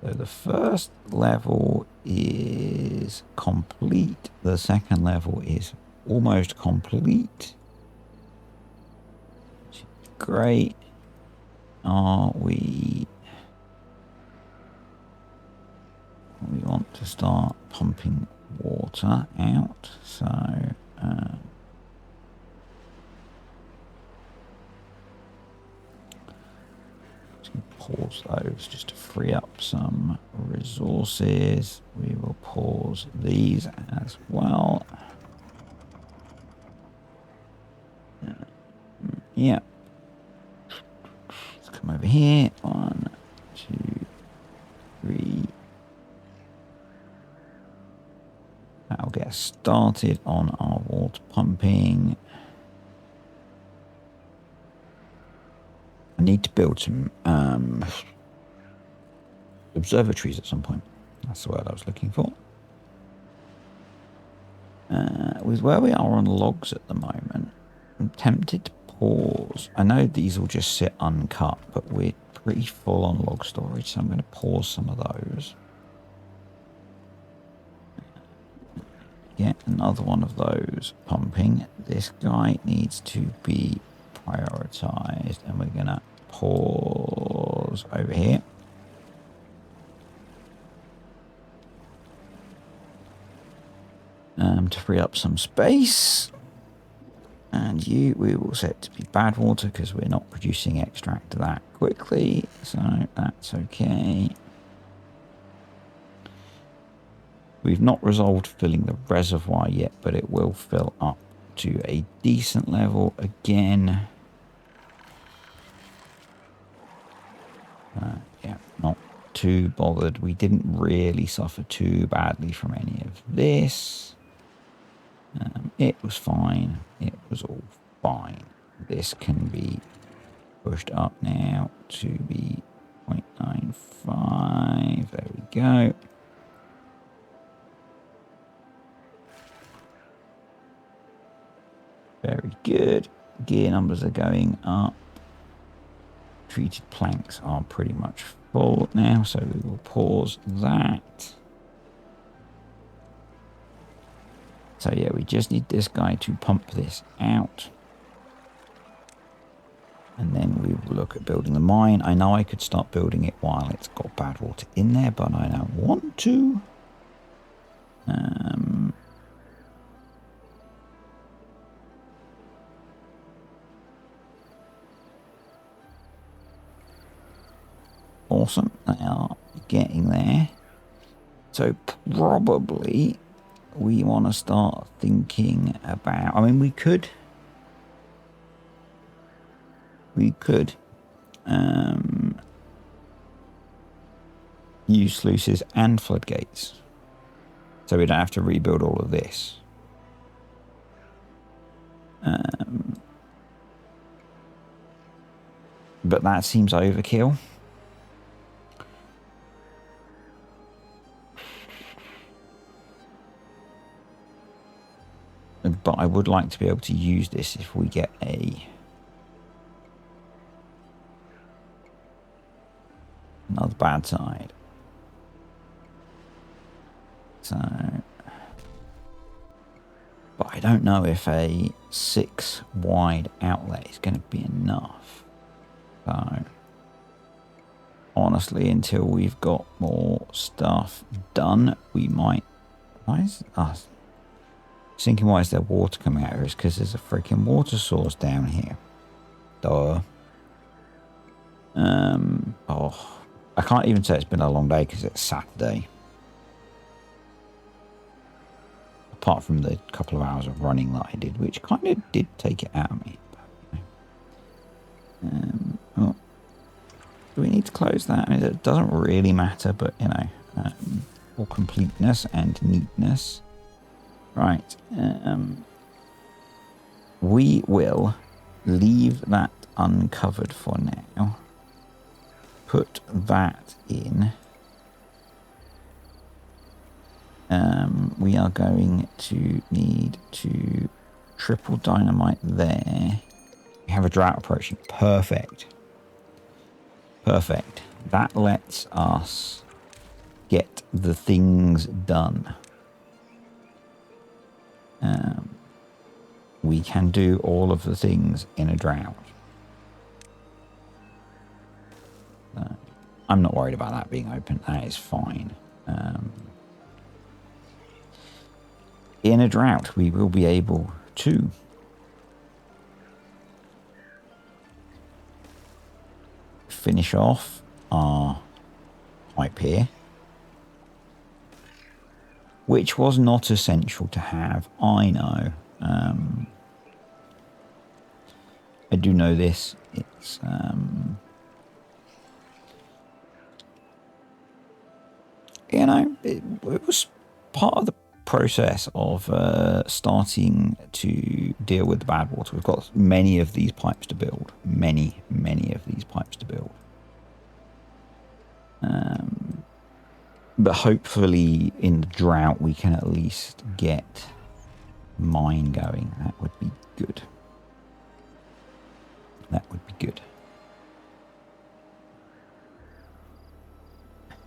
So the first level is complete. The second level is almost complete. Which is great. We want to start pumping water out. So pause those just to free up some resources. We will pause these as well. Yeah. Let's come over here. 1, 2, 3. That'll get us started on our water pumping. I need to build some observatories at some point. That's the word I was looking for. With where we are on logs at the moment, I'm tempted to pause. I know these will just sit uncut, but we're pretty full on log storage, so I'm going to pause some of those. Get another one of those pumping. This guy needs to be prioritized, and we're going to pause over here. To free up some space. And you, we will set to be bad water because we're not producing extract that quickly. So that's okay. We've not resolved filling the reservoir yet, but it will fill up to a decent level again. Yeah, not too bothered. We didn't really suffer too badly from any of this. It was fine. It was all fine. This can be pushed up now to be 0.95. There we go. Very good. Gear numbers are going up. Treated planks are pretty much full now, so we will pause that. So yeah, we just need this guy to pump this out. And then we will look at building the mine. I know I could start building it while it's got bad water in there, but I don't want to. Awesome. They are getting there. So probably we want to start thinking about... I mean, we could use sluices and floodgates. So we don't have to rebuild all of this. But that seems overkill. But I would like to be able to use this if we get another bad side. So, but I don't know if a 6 wide outlet is going to be enough. So, honestly, until we've got more stuff done, we might... Why is... thinking why is there water coming out here? It's because there's a freaking water source down here. Duh. Oh, I can't even say it's been a long day because it's Saturday. Apart from the couple of hours of running that I did, which kind of did take it out of me. Oh, do we need to close that? I mean, it doesn't really matter, but you know, for completeness and neatness. Right. We will leave that uncovered for now. Put that in. We are going to need to triple dynamite there. We have a drought approaching. Perfect. Perfect. That lets us get the things done. We can do all of the things in a drought. I'm not worried about that being open. That is fine. In a drought, we will be able to finish off our pipe here, which was not essential to have. I know. I do know this. It's you know, it was part of the process of starting to deal with the bad water. We've got many of these pipes to build. Many of these pipes to build. But hopefully in the drought we can at least get mine going. That would be good. That would be good.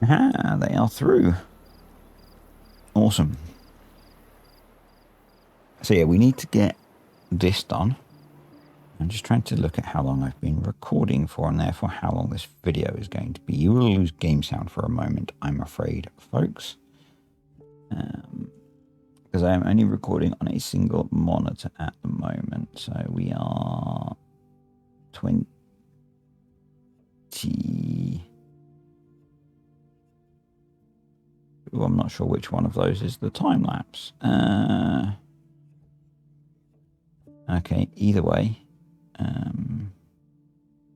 Aha, they are through. Awesome. So yeah, we need to get this done. I'm just trying to look at how long I've been recording for and therefore how long this video is going to be. You will lose game sound for a moment, I'm afraid, folks. Because I am only recording on a single monitor at the moment. So we are 20... Ooh, I'm not sure which one of those is the time-lapse. Okay, either way.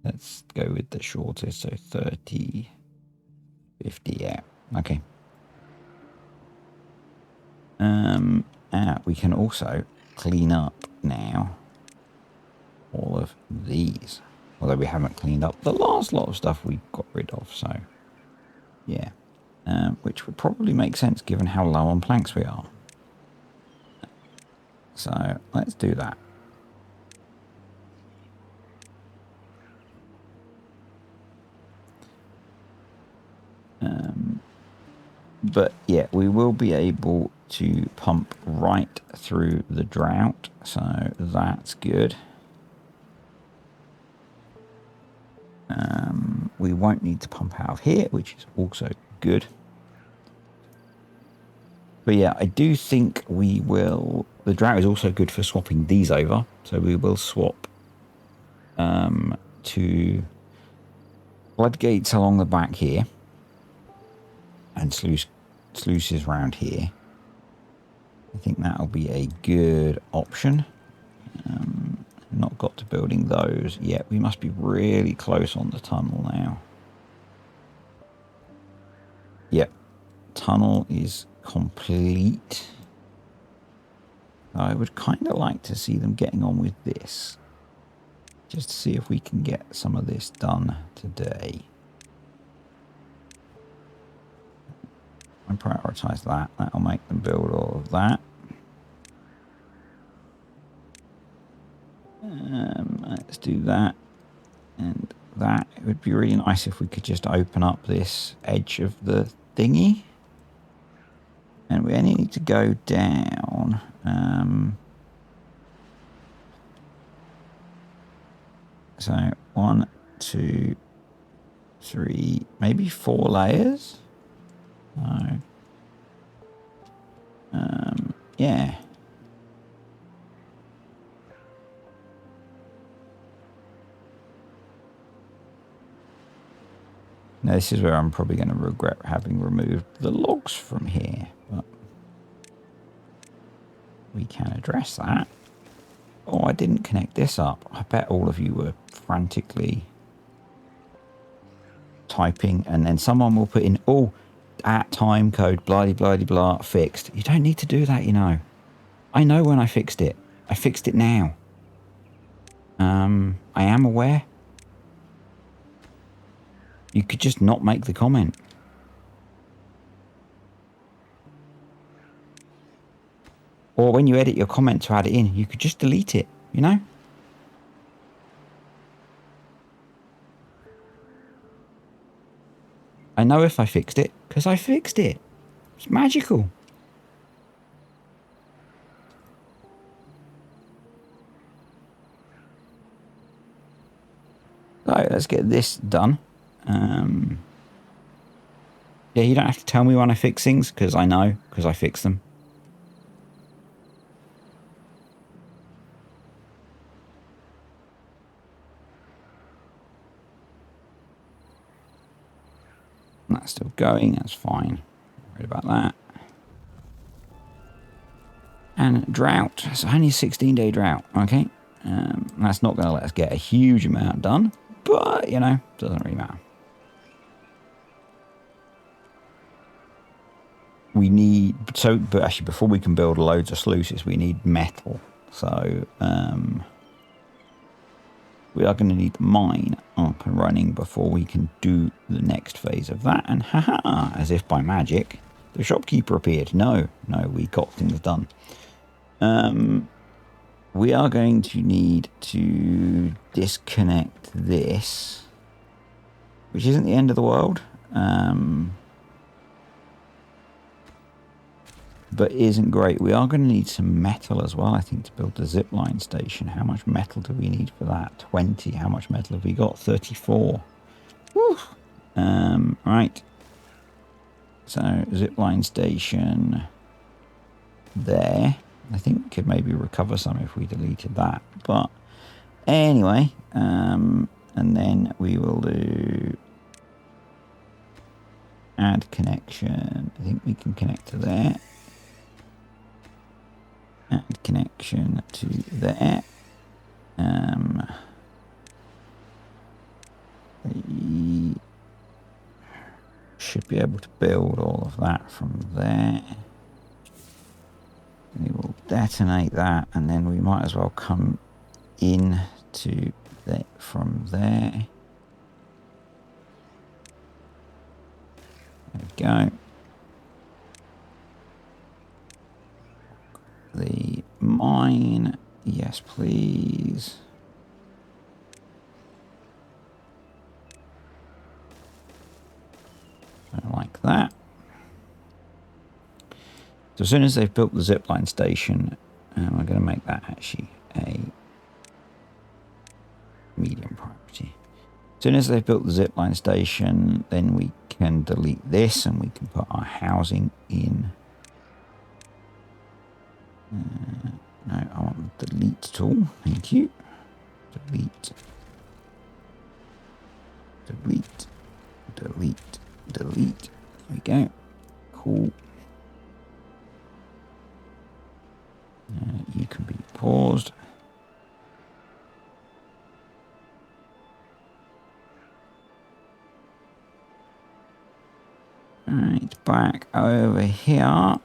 Let's go with the shortest, so 30, 50, yeah, okay. We can also clean up now all of these. Although we haven't cleaned up the last lot of stuff we got rid of, so yeah. Which would probably make sense given how low on planks we are. So let's do that. But yeah, we will be able to pump right through the drought, so that's good. We won't need to pump out of here, which is also good. But yeah, I do think we will... The drought is also good for swapping these over, so we will swap to floodgates along the back here and sluices around here. I think that'll be a good option. Not got to building those yet. We must be really close on the tunnel now. Yep, tunnel is complete. I would kind of like to see them getting on with this. Just to see if we can get some of this done today. And prioritize that. That'll make them build all of that. Let's do that and that. It would be really nice if we could just open up this edge of the thingy. And we only need to go down. So 1, 2, 3, maybe 4 layers. No. Yeah. Now this is where I'm probably going to regret having removed the logs from here, but we can address that. Oh, I didn't connect this up. I bet all of you were frantically typing, and then someone will put in, oh, at time code, blah, blah, blah, blah, fixed. You don't need to do that, you know. I know when I fixed it. I fixed it now. I am aware. You could just not make the comment. Or when you edit your comment to add it in, you could just delete it, you know? I know if I fixed it, because I fixed it. It's magical. So let's get this done. Yeah, you don't have to tell me when I fix things, because I know, because I fix them. That's still going, that's fine. Don't worry about that. And drought, it's only a 16-day drought, okay? That's not going to let us get a huge amount done, but, you know, doesn't really matter. We need, but actually before we can build loads of sluices, we need metal. So, we are going to need the mine up and running before we can do the next phase of that. And haha, as if by magic, the shopkeeper appeared. No, we got things done. We are going to need to disconnect this, which isn't the end of the world, but isn't great. We are going to need some metal as well, I think, to build the zipline station. How much metal do we need for that? 20. How much metal have we got? 34. Woo! Right. So, zipline station there. I think we could maybe recover some if we deleted that. But anyway, and then we will do add connection. I think we can connect to there. Add connection to there. We should be able to build all of that from there. We will detonate that, and then we might as well come in to that from there. There we go. The mine, yes please. Like that. So as soon as they've built the zipline station, we're going to make that actually a medium priority. As soon as they've built the zipline station, then we can delete this and we can put our housing in. No, I want the delete tool. Thank you. Delete. Delete. go. Cool. You can be paused. Alright, back over here.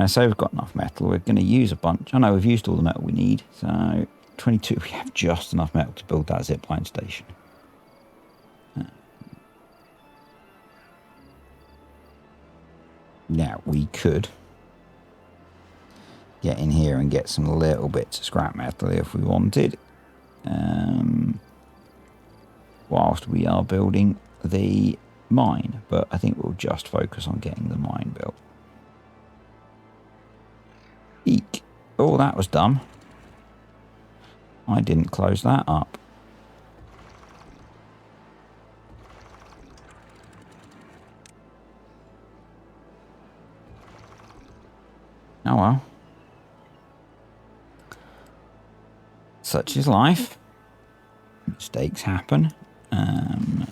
So we've got enough metal. We're going to use a bunch. I know we've used all the metal we need. So 22, we have just enough metal to build that zipline station. Now we could get in here and get some little bits of scrap metal if we wanted. Whilst we are building the mine, but I think we'll just focus on getting the mine built. Eek. Oh, that was dumb. I didn't close that up. Oh well. Such is life. Mistakes happen. I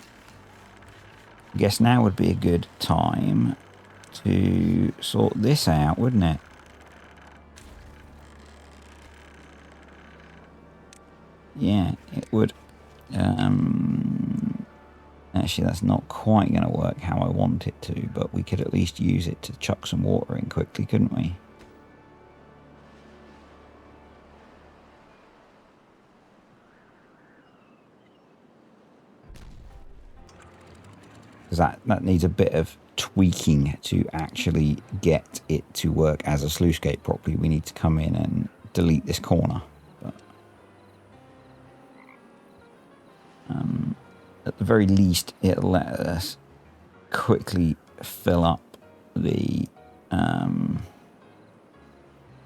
guess now would be a good time to sort this out, wouldn't it? Yeah, it would. Actually, that's not quite going to work how I want it to, but we could at least use it to chuck some water in quickly, couldn't we? Because that needs a bit of tweaking to actually get it to work as a sluice gate properly. We need to come in and delete this corner. But, at the very least, it'll let us quickly fill up the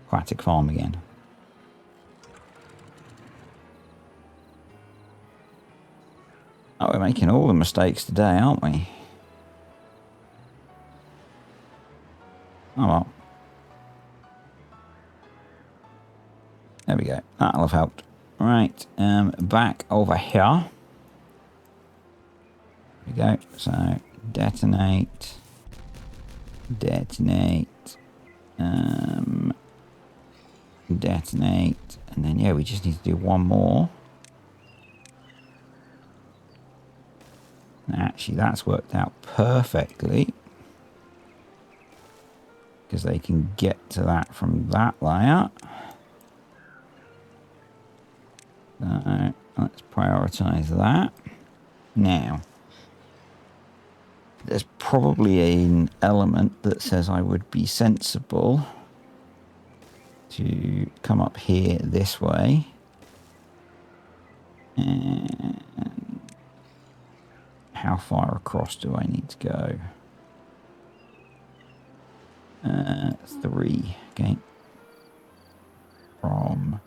aquatic farm again. Oh, we're making all the mistakes today, aren't we? Oh well. There we go. That'll have helped. Right, back over here. There we go. So, detonate. Detonate. Detonate. And then, yeah, we just need to do one more. Actually, that's worked out perfectly. Because they can get to that from that layer. So, let's prioritize that. Now, there's probably an element that says I would be sensible to come up here this way. And how far across do I need to go? 3, okay. From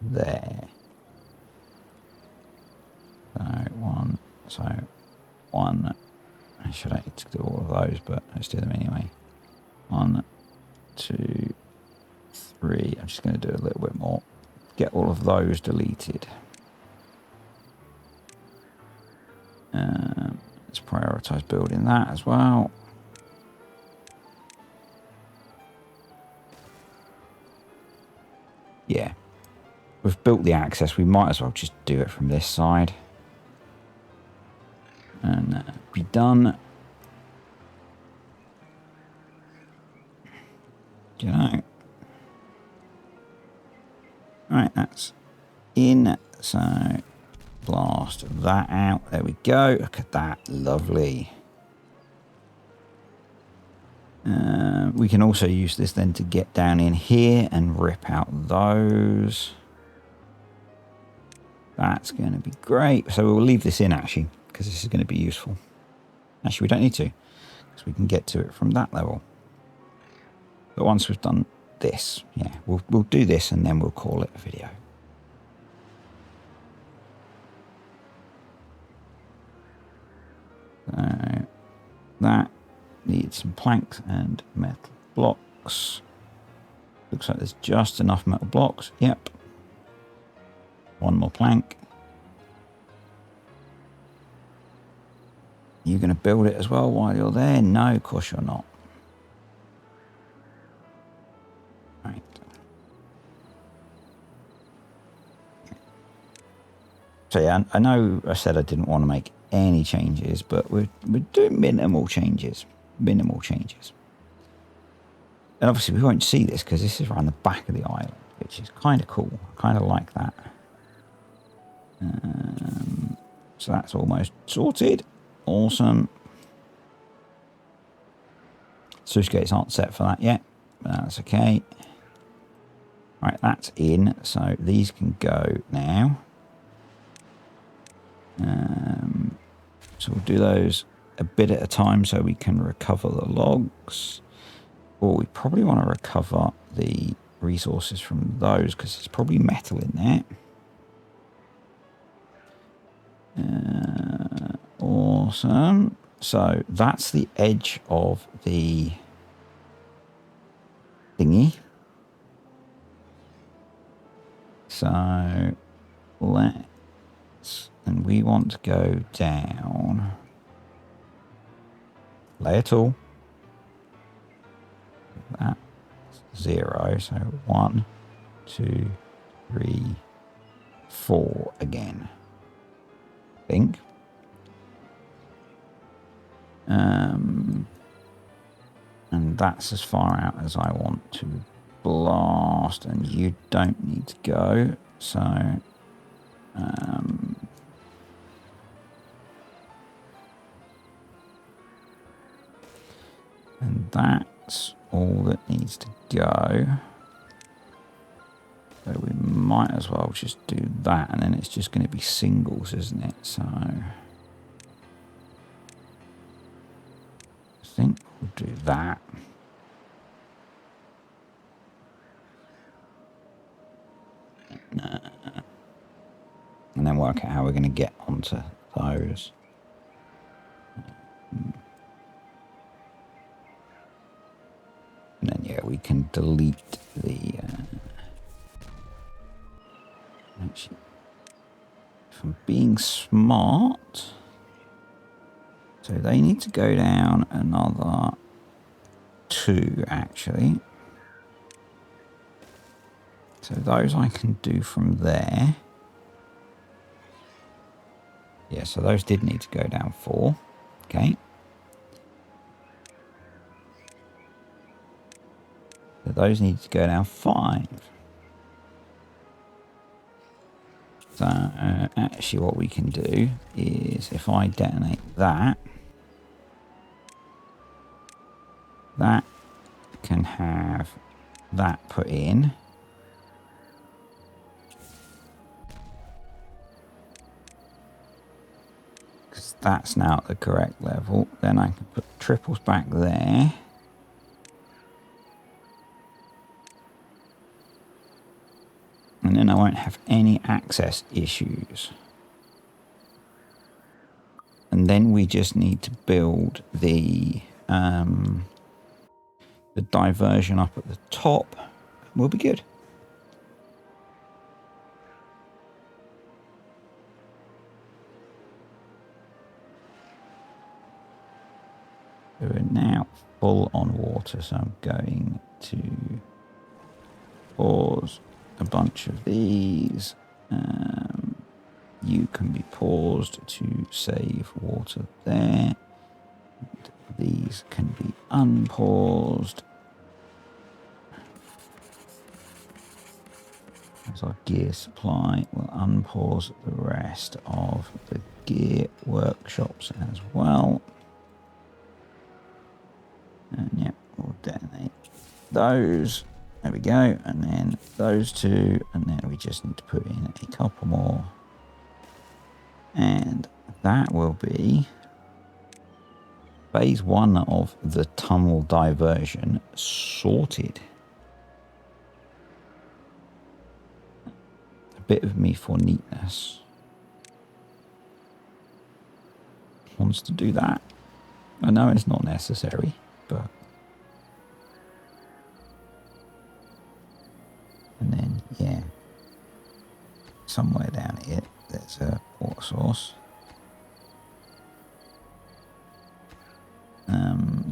there. So 1. I should have to do all of those, but let's do them anyway. 1, 2, 3. I'm just going to do a little bit more. Get all of those deleted. Let's prioritize building that as well. Yeah, we've built the access. We might as well just do it from this side and be done. You know. Right, that's in. So blast that out. There we go. Look at that. Lovely. We can also use this then to get down in here and rip out those. That's going to be great. So we'll leave this in actually, because this is going to be useful. Actually, we don't need to, because we can get to it from that level. But once we've done this, yeah, we'll do this and then we'll call it a video. So that needs some planks and metal blocks. Looks like there's just enough metal blocks. Yep. One more plank. You going to build it as well while you're there? No, of course you're not. Right. So yeah, I know I said I didn't want to make any changes, but we're doing minimal changes. Minimal changes. And obviously we won't see this because this is around the back of the island, which is kind of cool. I kind of like that. So that's almost sorted. Awesome. Sluice gates aren't set for that yet, but that's okay. Right, that's in. So these can go now. So we'll do those a bit at a time so we can recover the logs. Or we probably want to recover the resources from those because there's probably metal in there. Awesome. So that's the edge of the thingy. So let's, and we want to go down. Layer tool. That's 0. So 1, 2, 3, 4 again. I think. And that's as far out as I want to blast, and you don't need to go. So and that's all that needs to go. So we might as well just do that, and then it's just going to be singles, isn't it? So I think we'll do that. And then work out how we're going to get onto those. And then, yeah, we can delete the... actually, if I'm being smart... So they need to go down another 2, actually. So those I can do from there. Yeah, so those did need to go down 4. Okay. So those need to go down 5. So actually what we can do is if I detonate that, that can have that put in. Because that's now at the correct level. Then I can put triples back there. And then I won't have any access issues. And then we just need to build the diversion up at the top. We'll be good. So we're now full on water, so I'm going to pause a bunch of these. You can be paused to save water there. These can be unpaused. As our gear supply, we'll unpause the rest of the gear workshops as well. And yeah, we'll detonate those. There we go. And then those 2. And then we just need to put in a couple more. And that will be phase 1 of the tunnel diversion sorted. A bit of me for neatness wants to do that. I know it's not necessary, but... And then, yeah, somewhere down here, there's a water source.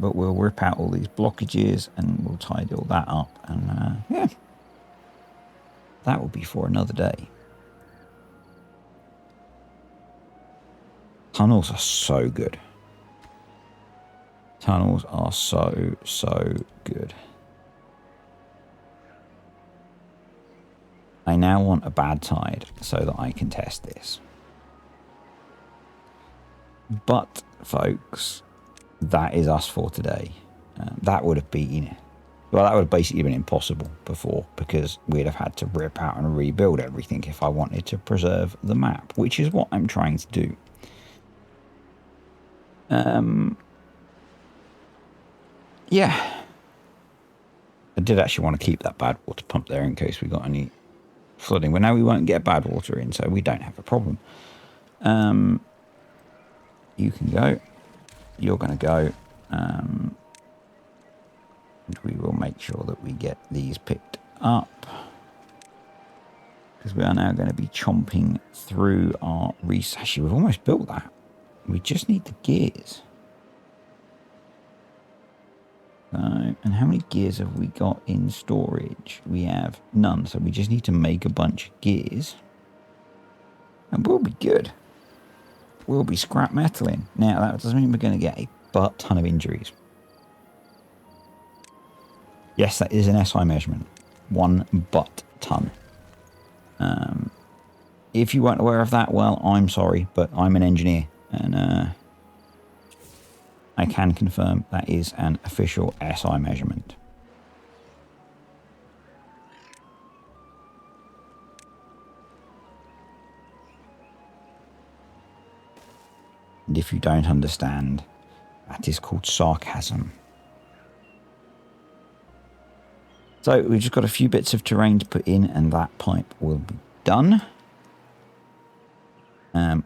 but we'll rip out all these blockages and we'll tidy all that up. And yeah, that will be for another day. Tunnels are so good. Tunnels are so good. I now want a bad tide so that I can test this. But, folks, that is us for today. That would have been, well, that would have basically been impossible before, because we'd have had to rip out and rebuild everything if I wanted to preserve the map, which is what I'm trying to do. Yeah. I did actually want to keep that bad water pump there in case we got any flooding. But now we won't get bad water in, so we don't have a problem. You can go. You're going to go. And we will make sure that we get these picked up, because we are now going to be chomping through our research. Actually, we've almost built that. We just need the gears. So, and how many gears have we got in storage? We have none, so we just need to make a bunch of gears. And we'll be good. We'll be scrap metaling. Now, that doesn't mean we're going to get a butt ton of injuries. Yes, that is an SI measurement. 1 butt ton. If you weren't aware of that, well, I'm sorry, but I'm an engineer. And I can confirm that is an official SI measurement. And if you don't understand, that is called sarcasm. So we've just got a few bits of terrain to put in, and that pipe will be done.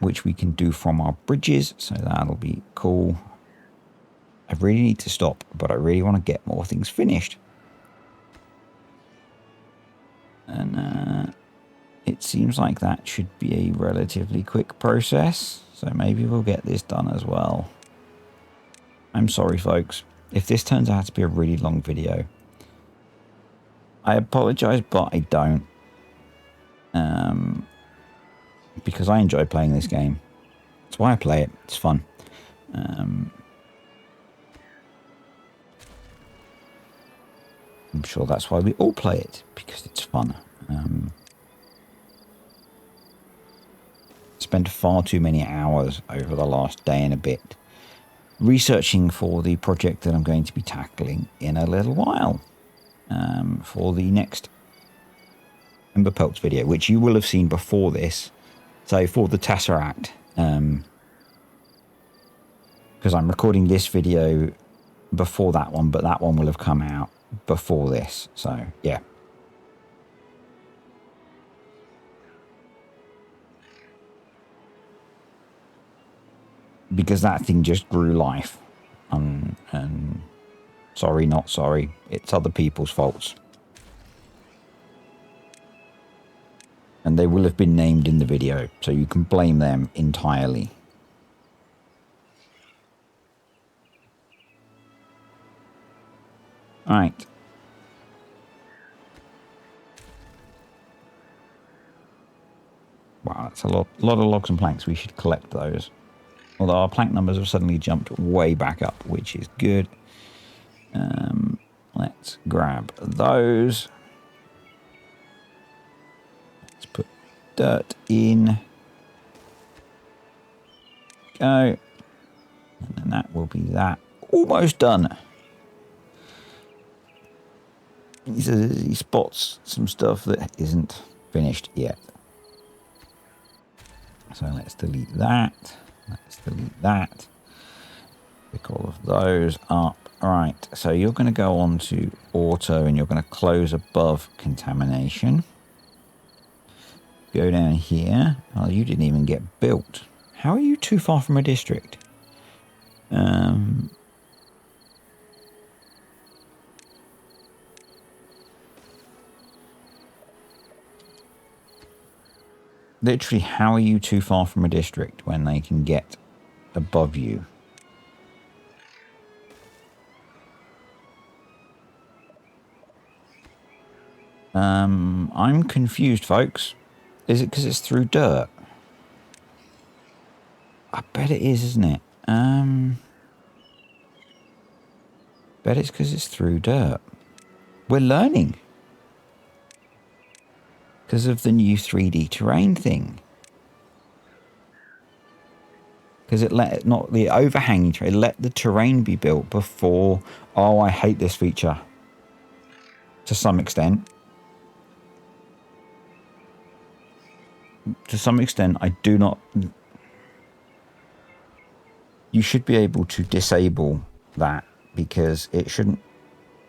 Which we can do from our bridges, so that'll be cool. I really need to stop, but I really want to get more things finished. And it seems like that should be a relatively quick process, so maybe we'll get this done as well. I'm sorry, folks, if this turns out to be a really long video. I apologize, but I don't. Because I enjoy playing this game. That's why I play it. It's fun. I'm sure that's why we all play it, because it's fun. Spent far too many hours over the last day and a bit researching for the project that I'm going to be tackling in a little while. For the next Ember Pelts video, which you will have seen before this. So for the Tesseract, because I'm recording this video before that one, but that one will have come out before this. So yeah. Because that thing just grew life. And sorry, not sorry. It's other people's faults. And they will have been named in the video, so you can blame them entirely. Alright. Wow, that's a lot of logs and planks. We should collect those. Although our plank numbers have suddenly jumped way back up, which is good. Let's grab those. Let's put dirt in. Go. And then that will be that. Almost done. He spots some stuff that isn't finished yet. So let's delete that. Let's delete that. Pick all of those up. All right, so you're going to go on to auto and you're going to close above contamination. Go down here. Oh, you didn't even get built. How are you too far from a district? Literally, how are you too far from a district when they can get above you? I'm confused, folks. Is it because it's through dirt? I bet it is, isn't it? Bet it's because it's through dirt. We're learning. Because of the new 3D terrain thing. Because it let it, not the overhanging terrain, let the terrain be built before. Oh, I hate this feature. To some extent. To some extent, I do not. You should be able to disable that because it shouldn't.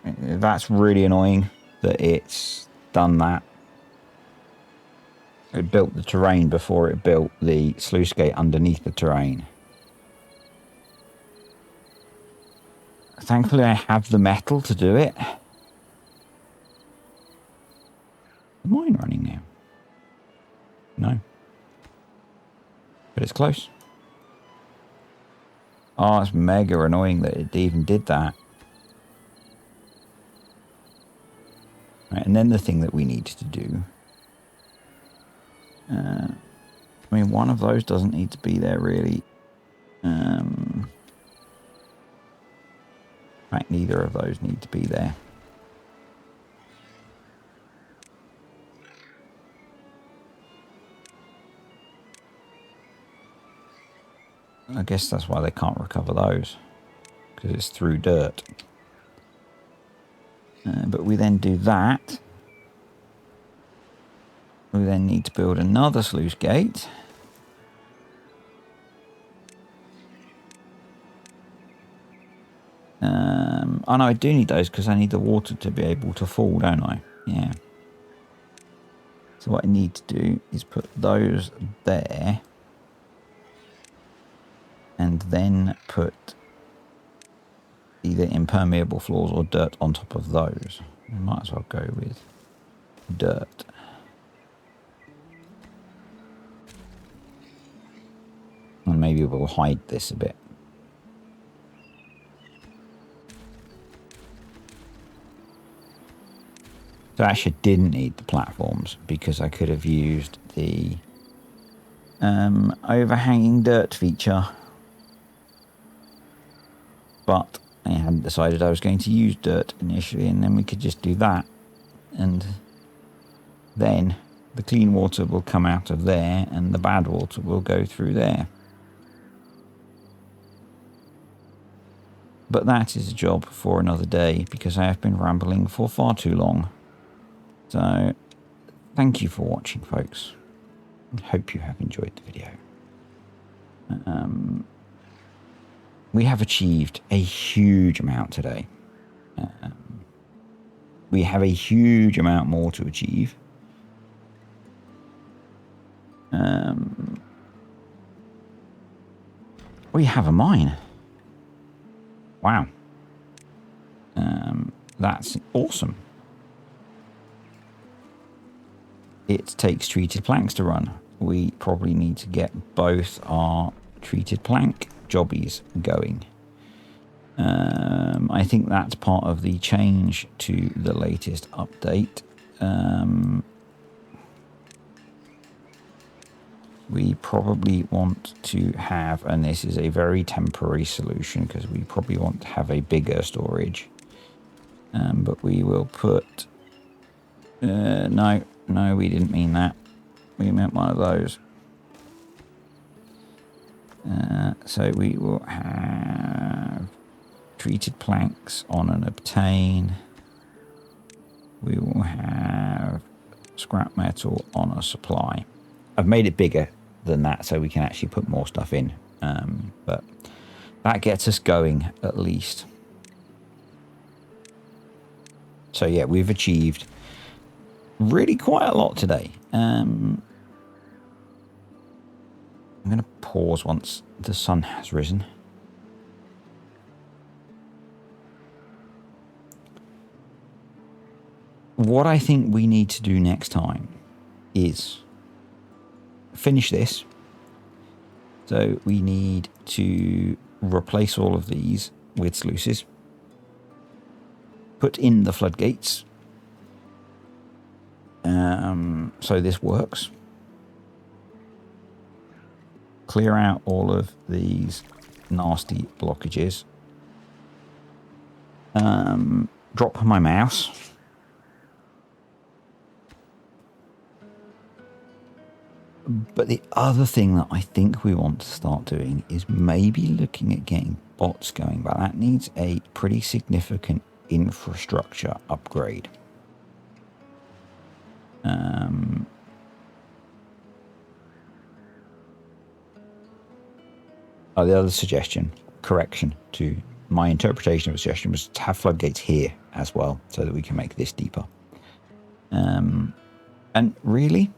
That's really annoying that it's done that. It built the terrain before it built the sluice gate underneath the terrain. Thankfully, I have the metal to do it. The mine running now? No. But it's close. Oh, it's mega annoying that it even did that. Right, and then the thing that we need to do. I mean, one of those doesn't need to be there, really. Right, neither of those need to be there. I guess that's why they can't recover those. Because it's through dirt. But we then do that. We then need to build another sluice gate. Oh no, I do need those because I need the water to be able to fall, don't I? Yeah. So what I need to do is put those there. And then put either impermeable floors or dirt on top of those. We might as well go with dirt. And maybe we'll hide this a bit. So I actually didn't need the platforms because I could have used the overhanging dirt feature. But I hadn't decided I was going to use dirt initially, and then we could just do that. And then the clean water will come out of there and the bad water will go through there. But that is a job for another day because I have been rambling for far too long. So, thank you for watching, folks. I hope you have enjoyed the video. We have achieved a huge amount today. We have a huge amount more to achieve. We have a mine. Wow. That's awesome. It takes treated planks to run. We probably need to get both our treated plank jobbies going. I think that's part of the change to the latest update. We probably want to have, and this is a very temporary solution because we probably want to have a bigger storage. But we will put... No, we didn't mean that. We meant one of those. So we will have treated planks on an obtain. We will have scrap metal on a supply. I've made it bigger than that so we can actually put more stuff in. But that gets us going at least. So yeah, we've achieved really quite a lot today. I'm going to pause once the sun has risen. What I think we need to do next time is finish this. So we need to replace all of these with sluices. Put in the floodgates. So this works. Clear out all of these nasty blockages. Drop my mouse. But the other thing that I think we want to start doing is maybe looking at getting bots going, but that needs a pretty significant infrastructure upgrade. The other suggestion, correction to my interpretation of a suggestion, was to have floodgates here as well, so that we can make this deeper. And really,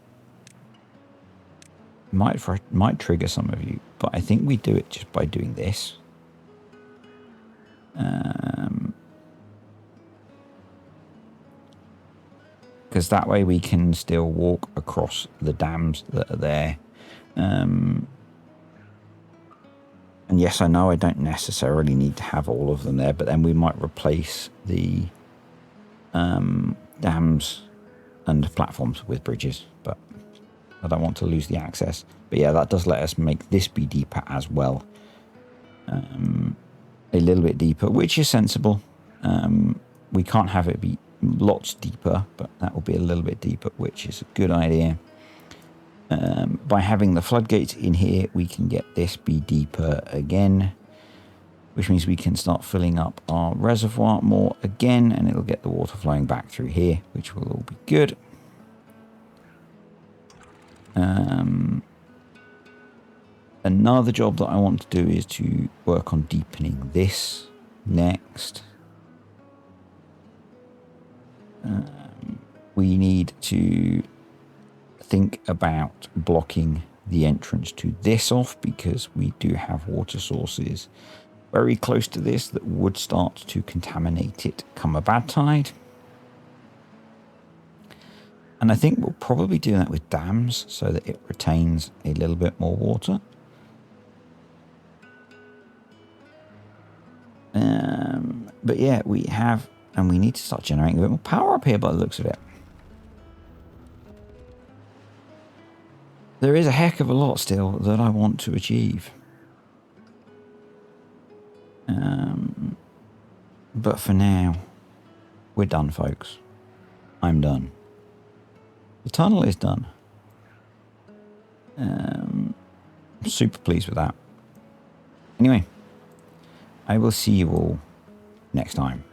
might trigger some of you, but I think we do it just by doing this. Because that way we can still walk across the dams that are there. And yes, I know I don't necessarily need to have all of them there, but then we might replace the dams and platforms with bridges, but I don't want to lose the access. But yeah, that does let us make this be deeper as well. A little bit deeper, which is sensible. We can't have it be lots deeper, but that will be a little bit deeper, which is a good idea. By having the floodgates in here, we can get this be deeper again, which means we can start filling up our reservoir more again, and it'll get the water flowing back through here, which will all be good. Another job that I want to do is to work on deepening this next. We need to think about blocking the entrance to this off, because we do have water sources very close to this that would start to contaminate it come a bad tide. And I think we'll probably do that with dams so that it retains a little bit more water. But yeah, we have, and we need to start generating a bit more power up here by the looks of it. There is a heck of a lot still that I want to achieve. But for now, we're done, folks. I'm done. The tunnel is done. I'm super pleased with that. Anyway, I will see you all next time.